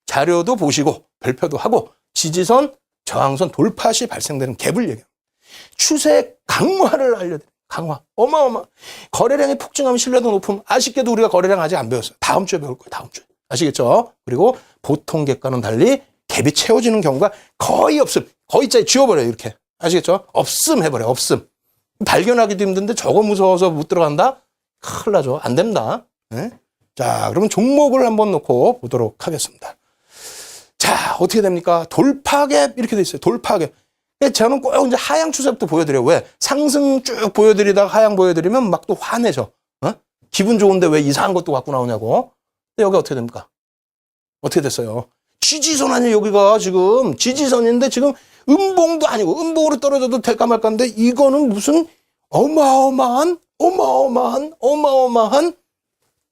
자료도 보시고 별표도 하고 지지선, 저항선 돌파 시 발생되는 갭을 얘기합니다. 추세 강화를 알려드립니다. 강화. 어마어마. 거래량이 폭증하면 신뢰도 높음. 아쉽게도 우리가 거래량 아직 안 배웠어요. 다음 주에 배울 거예요. 다음 주에. 아시겠죠? 그리고 보통 갭과는 달리 갭이 채워지는 경우가 거의 없음. 거의 짜리 지워버려요. 이렇게. 아시겠죠? 없음 해버려요. 없음. 발견하기도 힘든데 저거 무서워서 못 들어간다? 큰일 나죠. 안 됩니다. 네? 자, 그러면 종목을 한번 놓고 보도록 하겠습니다. 자, 어떻게 됩니까? 돌파갭 이렇게 돼 있어요. 돌파갭. 저는 꼭 이제 하향 추세부터 보여드려요. 왜? 상승 쭉 보여드리다가 하향 보여드리면 막 또 화내죠. 기분 좋은데 왜 이상한 것도 갖고 나오냐고. 근데 여기 어떻게 됩니까? 어떻게 됐어요? 지지선 아니에요, 여기가 지금. 지지선인데 지금 음봉도 아니고, 음봉으로 떨어져도 될까 말까인데, 이거는 무슨 어마어마한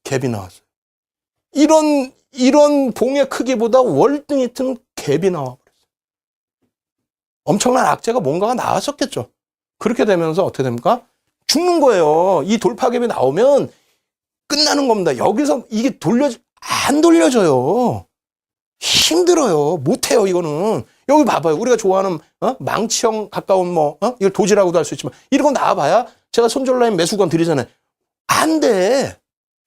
갭이 나왔어요. 이런 봉의 크기보다 월등히 큰 갭이 나와버렸어요. 엄청난 악재가 뭔가가 나왔었겠죠. 그렇게 되면서 어떻게 됩니까? 죽는 거예요. 이 돌파갭이 나오면 끝나는 겁니다. 여기서 이게 안 돌려져요. 힘들어요. 못해요, 이거는. 여기 봐봐요. 우리가 좋아하는, 망치형 가까운 이걸 도지라고도 할 수 있지만, 이런 거 나와봐야 제가 손절라인 매수권 드리잖아요. 안 돼.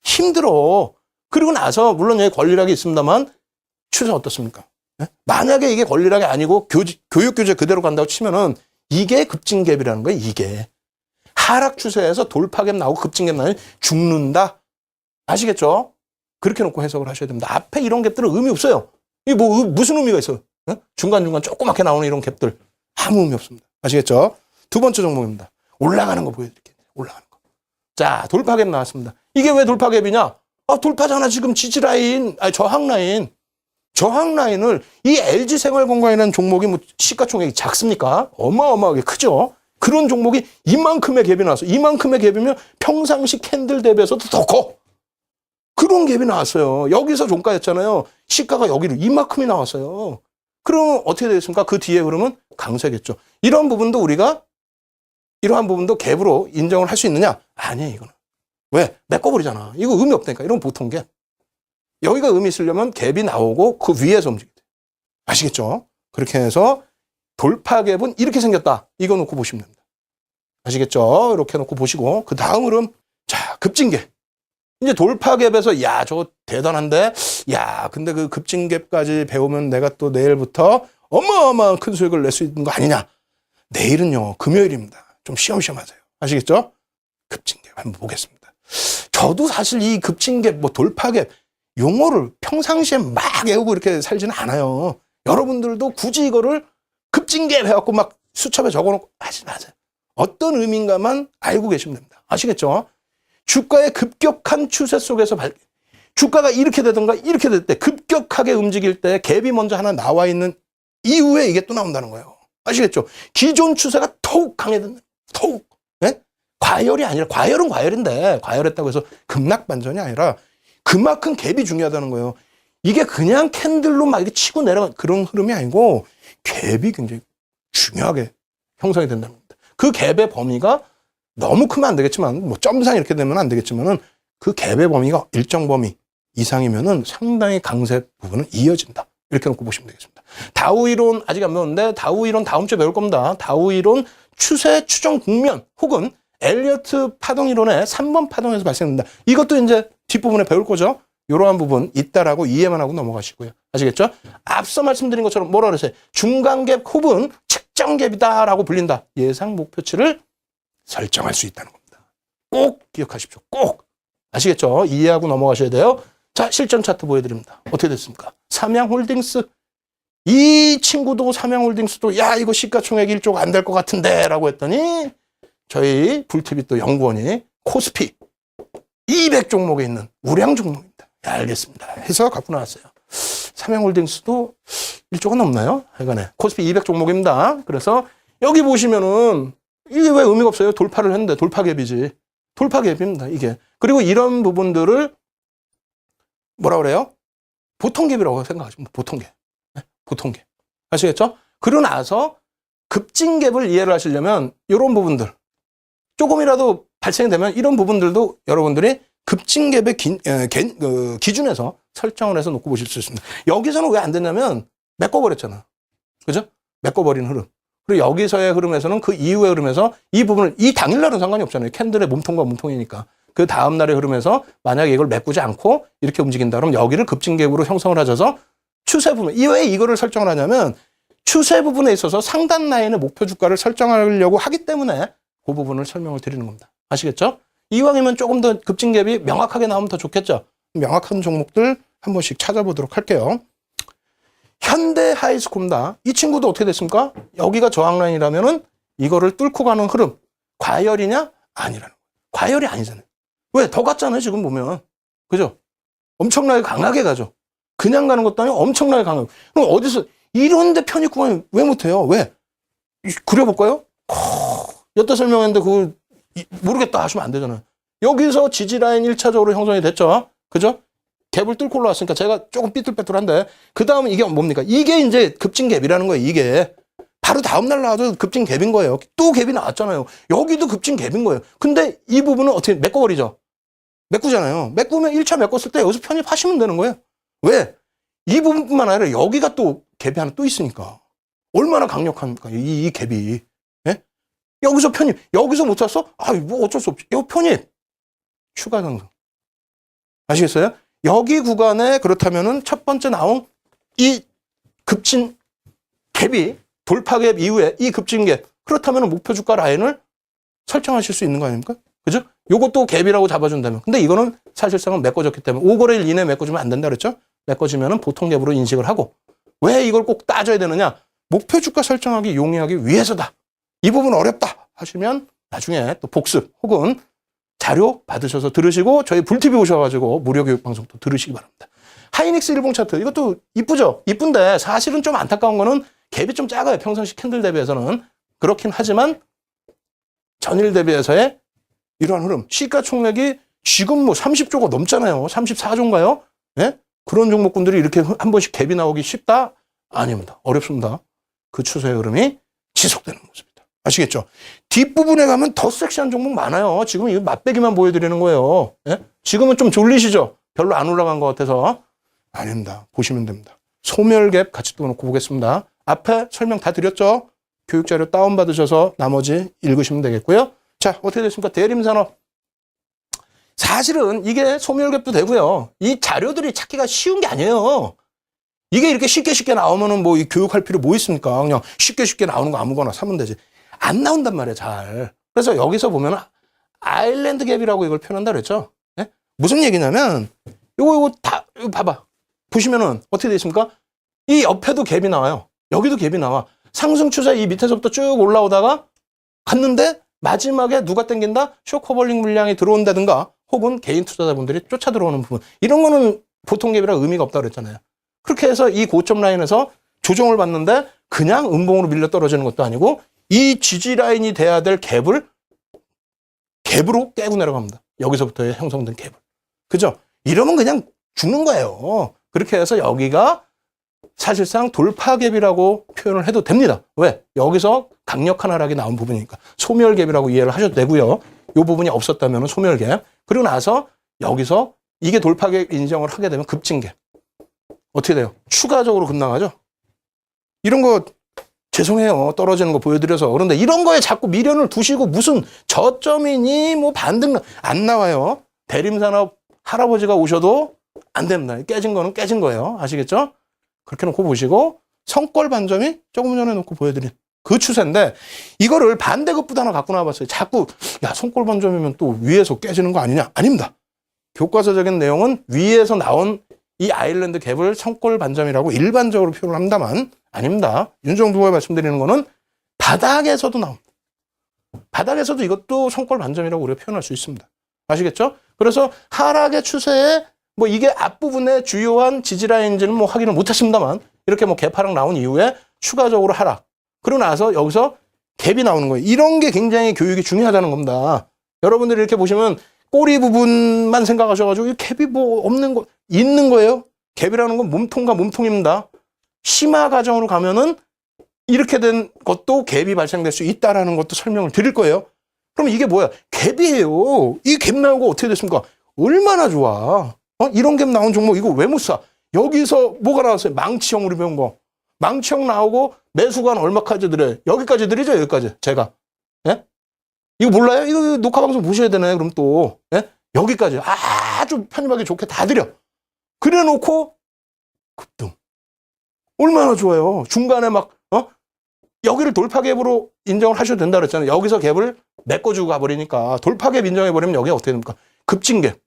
힘들어. 그리고 나서, 물론 여기 권리락이 있습니다만, 추세 어떻습니까? 만약에 이게 권리락이 아니고 교육교재 그대로 간다고 치면은, 이게 급진갭이라는 거예요, 이게. 하락 추세에서 돌파갭 나오고 급진갭 나오면 죽는다. 아시겠죠? 그렇게 놓고 해석을 하셔야 됩니다. 앞에 이런 갭들은 의미 없어요. 이게 무슨 의미가 있어요? 중간중간 조그맣게 나오는 이런 갭들. 아무 의미 없습니다. 아시겠죠? 두 번째 종목입니다. 올라가는 거 보여드릴게요. 올라가는 거. 자, 돌파갭 나왔습니다. 이게 왜 돌파갭이냐? 돌파잖아. 지금 지지라인, 저항라인. 저항라인을 이 LG생활건강이라는 종목이 뭐 시가총액이 작습니까? 어마어마하게 크죠? 그런 종목이 이만큼의 갭이 나왔어요. 이만큼의 갭이면 평상시 캔들 대비해서도 더 커. 그런 갭이 나왔어요. 여기서 종가였잖아요. 시가가 여기로 이만큼이 나왔어요. 그러면 어떻게 되겠습니까? 그 뒤에 그러면 강세겠죠. 이러한 부분도 갭으로 인정을 할 수 있느냐? 아니에요, 이거는. 왜? 메꿔버리잖아. 이거 의미 없다니까. 이런 보통 갭. 여기가 의미 있으려면 갭이 나오고 그 위에서 움직여야 돼. 아시겠죠? 그렇게 해서 돌파갭은 이렇게 생겼다. 이거 놓고 보시면 됩니다. 아시겠죠? 이렇게 놓고 보시고 그 다음으로는 자, 급진갭. 이제 돌파갭에서 야, 저거 대단한데? 야, 근데 그 급진갭까지 배우면 내가 또 내일부터 어마어마한 큰 수익을 낼 수 있는 거 아니냐? 내일은요, 금요일입니다. 좀 쉬엄쉬엄 하세요. 아시겠죠? 급진갭 한번 보겠습니다. 저도 사실 이 급진갭, 돌파갭 용어를 평상시에 막 외우고 이렇게 살지는 않아요. 여러분들도 굳이 이거를 급징계 해갖고 막 수첩에 적어놓고 하지 마세요. 어떤 의미인가만 알고 계시면 됩니다. 아시겠죠? 주가의 급격한 추세 속에서 주가가 이렇게 되던가 이렇게 될 때 급격하게 움직일 때 갭이 먼저 하나 나와 있는 이후에 이게 또 나온다는 거예요. 아시겠죠? 기존 추세가 더욱 강해진다. 더욱. 네? 과열이 아니라, 과열은 과열인데, 과열했다고 해서 급락 반전이 아니라 그만큼 갭이 중요하다는 거예요. 이게 그냥 캔들로 막 이렇게 치고 내려간 그런 흐름이 아니고 갭이 굉장히 중요하게 형성이 된다는 겁니다. 그 갭의 범위가 너무 크면 안 되겠지만, 뭐 점상 이렇게 되면 안 되겠지만은 그 갭의 범위가 일정 범위 이상이면은 상당히 강세 부분은 이어진다. 이렇게 놓고 보시면 되겠습니다. 다우 이론 아직 안 배웠는데 다우 이론 다음 주에 배울 겁니다. 다우 이론 추세 추정 국면 혹은 엘리어트 파동 이론의 3번 파동에서 발생된다. 이것도 이제 뒷부분에 배울 거죠. 이러한 부분 있다라고 이해만 하고 넘어가시고요. 아시겠죠? 앞서 말씀드린 것처럼 뭐라 그러세요? 중간갭 혹은 측정갭이다라고 불린다. 예상 목표치를 설정할 수 있다는 겁니다. 꼭 기억하십시오. 꼭. 아시겠죠? 이해하고 넘어가셔야 돼요. 자, 실전 차트 보여드립니다. 어떻게 됐습니까? 삼양홀딩스. 이 친구도 삼양홀딩스도 야 이거 시가총액 1조가 안 될 것 같은데 라고 했더니 저희 불TV 또 연구원이 코스피 200 종목에 있는 우량 종목입니다. 야, 알겠습니다. 해서 갖고 나왔어요. 삼양홀딩스도 1조가 넘나요? 하여간에 코스피 200 종목입니다. 그래서 여기 보시면은 이게 왜 의미가 없어요? 돌파를 했는데 돌파갭이지. 돌파갭입니다. 이게. 그리고 이런 부분들을 뭐라 그래요? 보통갭이라고 생각하시면 보통갭. 네? 보통갭. 아시겠죠? 그러고 나서 급징갭을 이해를 하시려면 이런 부분들 조금이라도 발생이 되면 이런 부분들도 여러분들이 급징갭의 기준에서 설정을 해서 놓고 보실 수 있습니다. 여기서는 왜 안 됐냐면 메꿔버렸잖아. 그죠? 메꿔버린 흐름. 그리고 여기서의 흐름에서는 그 이후의 흐름에서 이 부분을 이 당일날은 상관이 없잖아요. 캔들의 몸통과 몸통이니까. 그 다음날의 흐름에서 만약에 이걸 메꾸지 않고 이렇게 움직인다 그러면 여기를 급징갭으로 형성을 하셔서 추세 부분. 왜 이거를 설정을 하냐면 추세 부분에 있어서 상단 라인의 목표 주가를 설정하려고 하기 때문에 그 부분을 설명을 드리는 겁니다. 아시겠죠? 이왕이면 조금 더 급징갭이 명확하게 나오면 더 좋겠죠? 명확한 종목들 한 번씩 찾아보도록 할게요. 현대 하이스코입니다. 이 친구도 어떻게 됐습니까? 여기가 저항 라인이라면은 이거를 뚫고 가는 흐름. 과열이냐? 아니라는 거예요. 과열이 아니잖아요. 왜? 더 갔잖아요, 지금 보면. 그죠? 엄청나게 강하게 가죠. 그냥 가는 것도 아니고 엄청나게 강하게. 그럼 어디서, 이런데 편입구간이 왜 못해요? 왜? 그려볼까요? 여태 설명했는데 그걸 모르겠다 하시면 안 되잖아요. 여기서 지지라인 1차적으로 형성이 됐죠. 그죠? 갭을 뚫고 올라왔으니까 제가 조금 삐뚤빼뚤한데 그 다음은 이게 뭡니까? 이게 이제 급징갭이라는 거예요. 이게. 바로 다음날 나와도 급징갭인 거예요. 또 갭이 나왔잖아요. 여기도 급징갭인 거예요. 근데 이 부분은 어떻게 메꿔버리죠? 메꾸잖아요. 메꾸면 1차 메꿨을 때 여기서 편입하시면 되는 거예요. 왜? 이 부분뿐만 아니라 여기가 또 갭이 하나 또 있으니까. 얼마나 강력합니까? 이 갭이. 예? 여기서 편입. 여기서 못 샀어? 아, 뭐 어쩔 수 없지. 여기 편입. 추가 상승. 아시겠어요? 여기 구간에 그렇다면은 첫 번째 나온 이 급진 갭이 돌파갭 이후에 이 급진갭. 그렇다면 목표 주가 라인을 설정하실 수 있는 거 아닙니까? 그죠? 요것도 갭이라고 잡아준다면. 근데 이거는 사실상은 메꿔졌기 때문에 5거래일 이내에 메꿔주면 안 된다 그랬죠? 메꿔지면은 보통 갭으로 인식을 하고. 왜 이걸 꼭 따져야 되느냐? 목표 주가 설정하기 용이하기 위해서다. 이 부분 어렵다 하시면 나중에 또 복습 혹은 자료 받으셔서 들으시고 저희 불TV 오셔가지고 무료 교육 방송도 들으시기 바랍니다. 하이닉스 일봉 차트 이것도 이쁘죠? 이쁜데 사실은 좀 안타까운 거는 갭이 좀 작아요. 평상시 캔들 대비해서는. 그렇긴 하지만 전일 대비해서의 이러한 흐름. 시가총액이 지금 뭐 30조가 넘잖아요. 34조인가요? 예? 그런 종목군들이 이렇게 한 번씩 갭이 나오기 쉽다? 아닙니다. 어렵습니다. 그 추세의 흐름이 지속되는 모습입니다. 아시겠죠? 뒷부분에 가면 더 섹시한 종목 많아요. 지금 이거 맛배기만 보여드리는 거예요. 예? 지금은 좀 졸리시죠? 별로 안 올라간 것 같아서. 아닙니다. 보시면 됩니다. 소멸갭 같이 또 놓고 보겠습니다. 앞에 설명 다 드렸죠? 교육자료 다운받으셔서 나머지 읽으시면 되겠고요. 자, 어떻게 됐습니까? 대림산업. 사실은 이게 소멸갭도 되고요. 이 자료들이 찾기가 쉬운 게 아니에요. 이게 이렇게 쉽게 나오면은 뭐 이 교육할 필요 뭐 있습니까? 그냥 쉽게 나오는 거 아무거나 사면 되지. 안 나온단 말이에요, 잘. 그래서 여기서 보면 아일랜드 갭이라고 이걸 표현한다 그랬죠? 네? 무슨 얘기냐면 요거 다 이거 봐봐. 보시면은 어떻게 되어 있습니까? 이 옆에도 갭이 나와요. 여기도 갭이 나와. 상승 추세 이 밑에서부터 쭉 올라오다가 갔는데 마지막에 누가 땡긴다? 쇼커벌링 물량이 들어온다든가 혹은 개인 투자자분들이 쫓아 들어오는 부분. 이런 거는 보통 갭이라 의미가 없다고 그랬잖아요. 그렇게 해서 이 고점 라인에서 조정을 받는데 그냥 음봉으로 밀려 떨어지는 것도 아니고 이 지지 라인이 돼야 될 갭으로 깨고 내려갑니다. 여기서부터 형성된 갭을. 그죠? 이러면 그냥 죽는 거예요. 그렇게 해서 여기가 사실상 돌파갭이라고 표현을 해도 됩니다. 왜? 여기서 강력한 하락이 나온 부분이니까. 소멸갭이라고 이해를 하셔도 되고요. 이 부분이 없었다면 소멸갭. 그리고 나서 여기서 이게 돌파갭 인정을 하게 되면 급진갭. 어떻게 돼요? 추가적으로 급락하죠? 이런 거 죄송해요. 떨어지는 거 보여드려서. 그런데 이런 거에 자꾸 미련을 두시고 무슨 저점이니 뭐 반등 안 나와요. 대림산업 할아버지가 오셔도 안 됩니다. 깨진 거는 깨진 거예요. 아시겠죠? 그렇게 놓고 보시고 성골 반점이 조금 전에 놓고 보여드린 그 추세인데 이거를 반대급부도 하나 갖고 나와봤어요. 자꾸 야 성골 반점이면 또 위에서 깨지는 거 아니냐? 아닙니다. 교과서적인 내용은 위에서 나온 이 아일랜드 갭을 성골 반점이라고 일반적으로 표현을 합니다만 아닙니다. 윤정두 후보가 말씀드리는 거는 바닥에서도 나옵니다. 바닥에서도 이것도 성골 반점이라고 우리가 표현할 수 있습니다. 아시겠죠? 그래서 하락의 추세에 뭐 이게 앞부분의 주요한 지지라인인지는 뭐 확인을 못 하십니다만 이렇게 뭐 갭하락 나온 이후에 추가적으로 하락. 그러고 나서 여기서 갭이 나오는 거예요. 이런 게 굉장히 교육이 중요하다는 겁니다. 여러분들이 이렇게 보시면 꼬리 부분만 생각하셔가지고 이 갭이 뭐 없는 거 있는 거예요. 갭이라는 건 몸통과 몸통입니다. 심화 과정으로 가면은 이렇게 된 것도 갭이 발생될 수 있다라는 것도 설명을 드릴 거예요. 그럼 이게 뭐야? 갭이에요. 이 갭 나오고 어떻게 됐습니까? 얼마나 좋아. 이런 갭 나온 종목 이거 왜 못 사? 여기서 뭐가 나왔어요? 망치형으로 배운 거. 망치형 나오고 매수관 얼마까지 드려요? 여기까지 드리죠? 여기까지. 제가. 예? 이거 몰라요? 이거 녹화 방송 보셔야 되네. 그럼 또. 예? 여기까지. 아주 편입하기 좋게 다 드려. 그래 놓고 급등. 얼마나 좋아요. 중간에 막 여기를 돌파갭으로 인정을 하셔도 된다 그랬잖아요. 여기서 갭을 메꿔주고 가버리니까 돌파갭 인정해버리면 여기가 어떻게 됩니까? 급진갭.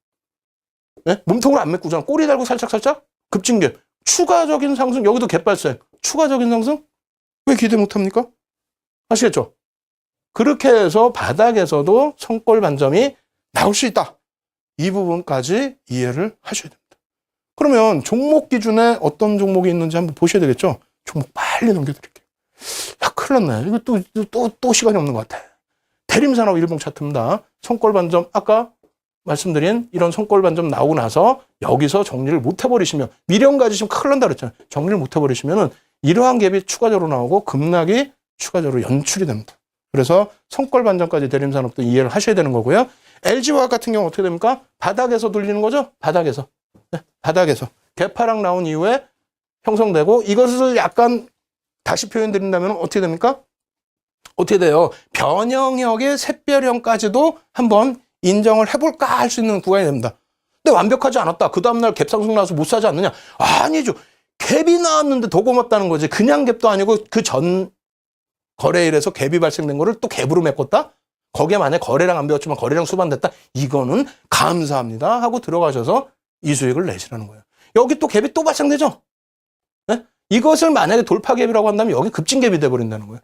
네? 몸통으로 안 메꾸잖아. 꼬리 달고 살짝살짝 급진갭. 추가적인 상승. 여기도 갭 발생. 추가적인 상승? 왜 기대 못합니까? 아시겠죠? 그렇게 해서 바닥에서도 성골 반점이 나올 수 있다. 이 부분까지 이해를 하셔야 됩니다. 그러면 종목 기준에 어떤 종목이 있는지 한번 보셔야 되겠죠? 종목 빨리 넘겨드릴게요. 야, 큰일 났네. 이거 또 시간이 없는 것 같아. 대림산업 일봉 차트입니다. 성골 반점, 아까 말씀드린 이런 성골 반점 나오고 나서 여기서 정리를 못 해버리시면, 미련 가지시면 큰일 난다 그랬잖아요. 정리를 못 해버리시면은 이러한 갭이 추가적으로 나오고 급락이 추가적으로 연출이 됩니다. 그래서 성골 반점까지 대림산업도 이해를 하셔야 되는 거고요. LG화학 같은 경우 어떻게 됩니까? 바닥에서 돌리는 거죠? 바닥에서. 네, 바닥에서. 개파락 나온 이후에 형성되고 이것을 약간 다시 표현드린다면 어떻게 됩니까? 어떻게 돼요? 변형역의 샛별형까지도 한번 인정을 해볼까 할 수 있는 구간이 됩니다. 근데 완벽하지 않았다. 그 다음날 갭 상승 나와서 못 사지 않느냐? 아니죠. 갭이 나왔는데 더 고맙다는 거지. 그냥 갭도 아니고 그 전 거래일에서 갭이 발생된 거를 또 갭으로 메꿨다? 거기에 만약에 거래량 안 배웠지만 거래량 수반됐다? 이거는 감사합니다 하고 들어가셔서 이 수익을 내시라는 거예요. 여기 또 갭이 또 발생되죠? 네? 이것을 만약에 돌파갭이라고 한다면 여기 급진갭이 돼버린다는 거예요.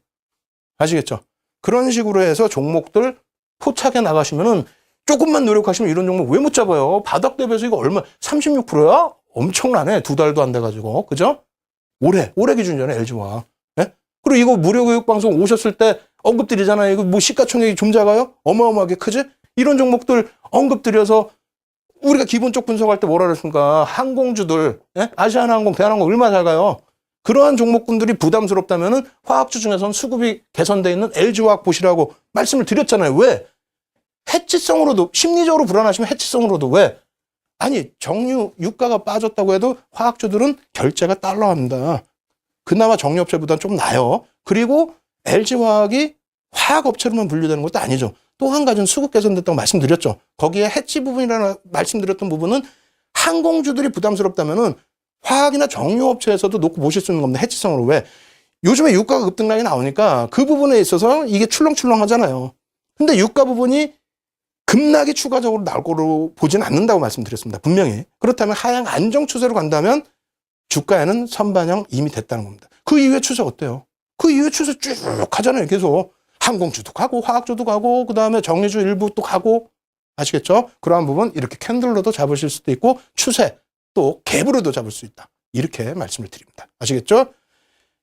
아시겠죠? 그런 식으로 해서 종목들 포착해 나가시면은 조금만 노력하시면 이런 종목 왜 못 잡아요? 바닥 대비해서 이거 얼마? 36%야? 엄청나네. 2달도 안 돼가지고. 그죠? 올해 기준이잖아요. LG화학. 예? 그리고 이거 무료교육방송 오셨을 때 언급드리잖아요. 이거 뭐 시가총액이 좀 작아요? 어마어마하게 크지? 이런 종목들 언급드려서 우리가 기본적 분석할 때 뭐라 그랬습니까? 항공주들, 예? 아시아나항공, 대한항공 얼마나 잘 가요? 그러한 종목군들이 부담스럽다면은 화학주 중에서는 수급이 개선되어 있는 LG화학 보시라고 말씀을 드렸잖아요. 왜? 해치성으로도, 심리적으로 불안하시면 해치성으로도 왜? 아니, 정유, 유가가 빠졌다고 해도 화학주들은 결제가 달러합니다. 그나마 정유업체보다는 좀 나아요. 그리고 LG화학이 화학업체로만 분류되는 것도 아니죠. 또 한 가지는 수급 개선됐다고 말씀드렸죠. 거기에 해치 부분이라는 말씀드렸던 부분은 항공주들이 부담스럽다면은 화학이나 정유업체에서도 놓고 보실 수 있는 겁니다. 해치성으로. 왜? 요즘에 유가가 급등락이 나오니까 그 부분에 있어서 이게 출렁출렁 하잖아요. 근데 유가 부분이 급락이 추가적으로 나올 거로 보지는 않는다고 말씀드렸습니다. 분명히. 그렇다면 하향 안정 추세로 간다면 주가에는 선반영 이미 됐다는 겁니다. 그 이후에 추세 어때요? 그 이후에 추세 쭉 하잖아요. 계속. 항공주도 가고 화학주도 가고 그다음에 정유주 일부 또 가고 아시겠죠? 그러한 부분 이렇게 캔들로도 잡으실 수도 있고 추세 또 갭으로도 잡을 수 있다. 이렇게 말씀을 드립니다. 아시겠죠?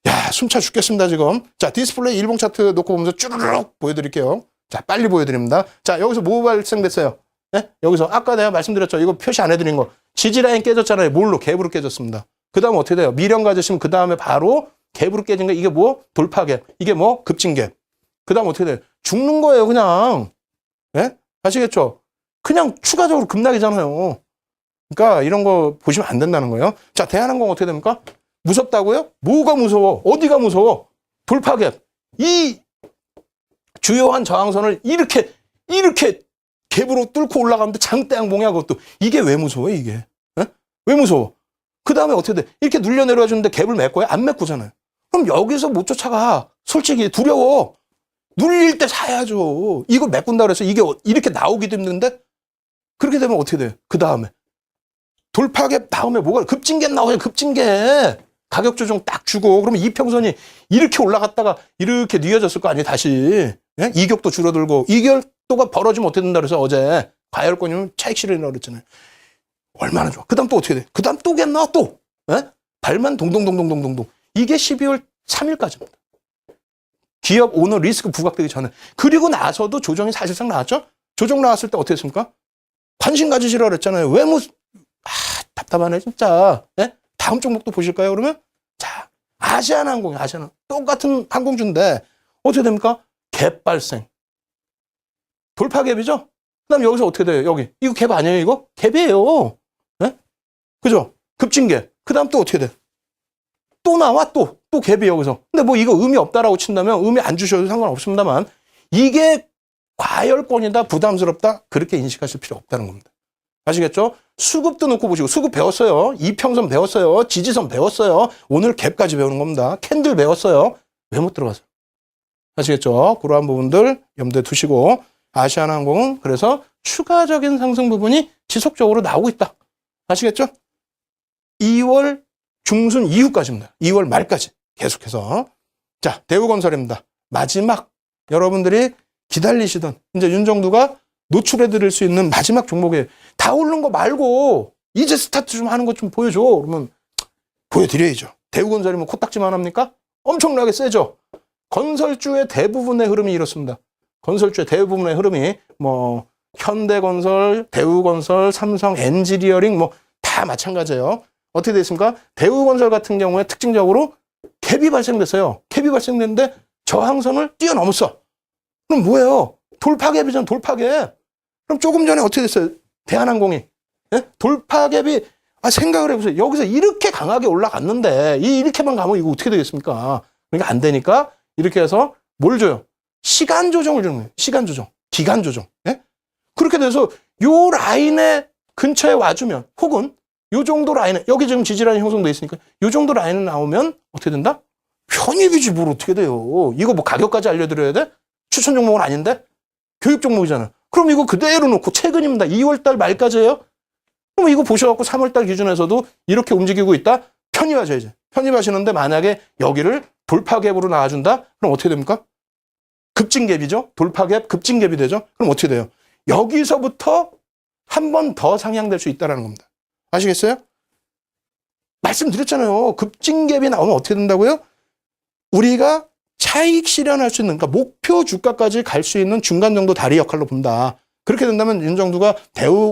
야, 숨차 죽겠습니다, 지금. 자, 디스플레이 일봉 차트 놓고 보면서 쭈르륵 보여드릴게요. 자, 빨리 보여드립니다. 자, 여기서 뭐 발생됐어요? 네? 여기서 아까 내가 말씀드렸죠. 이거 표시 안 해드린 거. 지지라인 깨졌잖아요. 뭘로? 갭으로 깨졌습니다. 그 다음 어떻게 돼요? 미련 가지시면 그 다음에 바로 갭으로 깨진 거. 이게 뭐? 돌파갭. 이게 뭐? 급진갭. 그 다음 어떻게 돼요? 죽는 거예요, 그냥. 예? 아시겠죠? 그냥 추가적으로 급락이잖아요. 그러니까 이런 거 보시면 안 된다는 거예요. 자, 대한항공 어떻게 됩니까? 무섭다고요? 뭐가 무서워? 어디가 무서워? 돌파갭. 이 주요한 저항선을 이렇게 갭으로 뚫고 올라가는데 장대 항공이야, 그것도. 이게 왜 무서워요, 이게? 에? 왜 무서워? 그 다음에 어떻게 돼? 이렇게 눌려 내려와 주는데 갭을 메꿔요? 안 메꾸잖아요. 그럼 여기서 못 쫓아가. 솔직히 두려워. 눌릴 때 사야죠. 이거 메꾼다 그래서 이게 이렇게 나오기도 힘든데 그렇게 되면 어떻게 돼요? 그 다음에 돌파갭 다음에 뭐가 급진갭 나오죠. 급진갭 가격 조정 딱 주고 그러면 이평선이 이렇게 올라갔다가 이렇게 뉘어졌을 거 아니에요. 다시 예? 이격도 줄어들고 이격도가 벌어지면 어떻게 된다 그래서 어제 과열권이면 차익 실현이라고 그랬잖아요. 얼마나 좋아. 그 다음 또 어떻게 돼? 그 다음 또 갭 나와 또 예? 발만 동동동동동동동 이게 12월 3일까지입니다. 기업 오너 리스크 부각되기 전에. 그리고 나서도 조정이 사실상 나왔죠? 조정 나왔을 때 어떻게 했습니까? 관심 가지시라고 그랬잖아요. 왜 답답하네, 진짜. 예? 다음 종목도 보실까요, 그러면? 자, 아시아나항공이 똑같은 항공주인데, 어떻게 됩니까? 갭 발생. 돌파갭이죠? 그 다음 여기서 어떻게 돼요, 여기? 이거 갭 아니에요, 이거? 갭이에요. 예? 그죠? 급진갭. 그 다음 또 어떻게 돼? 또 나와, 또 갭이 여기서. 근데 뭐 이거 의미 없다라고 친다면 의미 안 주셔도 상관없습니다만 이게 과열권이다, 부담스럽다, 그렇게 인식하실 필요 없다는 겁니다. 아시겠죠? 수급도 놓고 보시고, 수급 배웠어요. 이평선 배웠어요. 지지선 배웠어요. 오늘 갭까지 배우는 겁니다. 캔들 배웠어요. 왜 못 들어가세요? 아시겠죠? 그러한 부분들 염두에 두시고, 아시아나항공은 그래서 추가적인 상승 부분이 지속적으로 나오고 있다. 아시겠죠? 2월 중순 이후까지입니다. 2월 말까지 계속해서. 자, 대우건설입니다. 마지막 여러분들이 기다리시던 이제 윤정두가 노출해 드릴 수 있는 마지막 종목에 다 오른 거 말고 이제 스타트 좀 하는 것 좀 보여줘. 그러면 보여드려야죠. 대우건설이면 코딱지만 합니까? 엄청나게 세죠. 건설주의 대부분의 흐름이 이렇습니다. 건설주의 대부분의 흐름이 뭐 현대건설, 대우건설, 삼성, 엔지니어링 뭐 다 마찬가지예요. 어떻게 됐습니까? 대우건설 같은 경우에 특징적으로 갭이 발생됐어요. 갭이 발생됐는데 저항선을 뛰어넘었어. 그럼 뭐예요? 돌파갭이잖아, 돌파갭. 그럼 조금 전에 어떻게 됐어요? 대한항공이. 예? 돌파갭이, 생각을 해보세요. 여기서 이렇게 강하게 올라갔는데, 이렇게만 가면 이거 어떻게 되겠습니까? 그러니까 안 되니까, 이렇게 해서 뭘 줘요? 시간 조정을 주는 거예요. 시간 조정. 기간 조정. 예? 그렇게 돼서 요 라인에 근처에 와주면, 혹은 요 정도 라인에, 여기 지금 지지라인이 형성돼 있으니까, 요 정도 라인에 나오면 어떻게 된다? 편입이지 뭘 어떻게 돼요? 이거 뭐 가격까지 알려드려야 돼? 추천 종목은 아닌데? 교육 종목이잖아. 그럼 이거 그대로 놓고 최근입니다. 2월달 말까지예요? 그럼 이거 보셔갖고 3월달 기준에서도 이렇게 움직이고 있다? 편입하셔야지. 편입하시는데 만약에 여기를 돌파갭으로 나와준다? 그럼 어떻게 됩니까? 급진갭이죠? 돌파갭, 급진갭이 되죠? 그럼 어떻게 돼요? 여기서부터 한 번 더 상향될 수 있다는 겁니다. 아시겠어요? 말씀드렸잖아요. 급진갭이 나오면 어떻게 된다고요? 우리가 차익 실현할 수 있는, 그러니까 목표 주가까지 갈 수 있는 중간 정도 다리 역할로 본다. 그렇게 된다면 윤정두가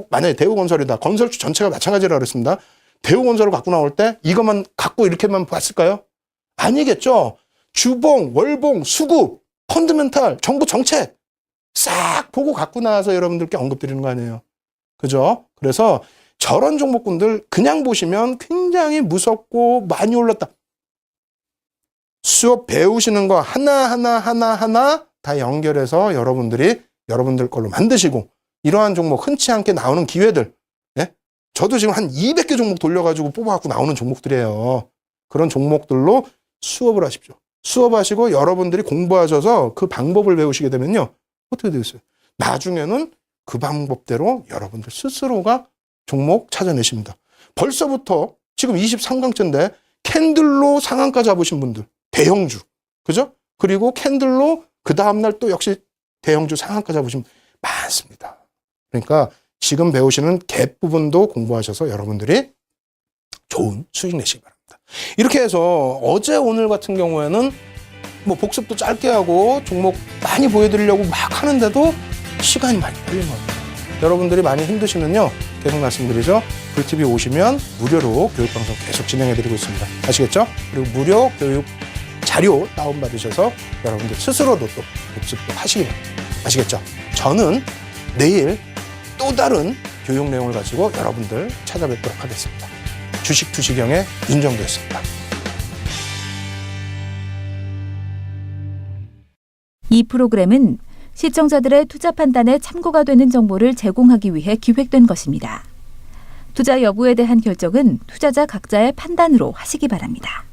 만약에 대우건설이다. 건설주 전체가 마찬가지라고 그랬습니다. 대우건설을 갖고 나올 때 이것만 갖고 이렇게만 봤을까요? 아니겠죠. 주봉, 월봉, 수급, 펀드멘탈, 정부 정책 싹 보고 갖고 나와서 여러분들께 언급드리는 거 아니에요. 그죠? 그래서 저런 종목군들 그냥 보시면 굉장히 무섭고 많이 올랐다. 수업 배우시는 거 하나 다 연결해서 여러분들 걸로 만드시고 이러한 종목 흔치 않게 나오는 기회들. 예? 저도 지금 한 200개 종목 돌려가지고 뽑아갖고 나오는 종목들이에요. 그런 종목들로 수업을 하십시오. 수업하시고 여러분들이 공부하셔서 그 방법을 배우시게 되면요. 어떻게 되겠어요? 나중에는 그 방법대로 여러분들 스스로가 종목 찾아내십니다. 벌써부터 지금 23강째인데 캔들로 상한가 잡으신 분들, 대형주, 그죠? 그리고 캔들로 그 다음날 또 역시 대형주 상한가 잡으신 분 많습니다. 그러니까 지금 배우시는 갭 부분도 공부하셔서 여러분들이 좋은 수익 내시기 바랍니다. 이렇게 해서 어제 오늘 같은 경우에는 뭐 복습도 짧게 하고 종목 많이 보여드리려고 막 하는데도 시간이 많이 걸린 것 같아요. 여러분들이 많이 힘드시면요, 계속 말씀드리죠. 불TV 오시면 무료로 교육방송 계속 진행해드리고 있습니다. 아시겠죠? 그리고 무료 교육 자료 다운받으셔서 여러분들 스스로도 또 복습도 하시기 바랍니다. 아시겠죠? 저는 내일 또 다른 교육 내용을 가지고 여러분들 찾아뵙도록 하겠습니다. 주식 투시경의 윤정도였습니다. 이 프로그램은 시청자들의 투자 판단에 참고가 되는 정보를 제공하기 위해 기획된 것입니다. 투자 여부에 대한 결정은 투자자 각자의 판단으로 하시기 바랍니다.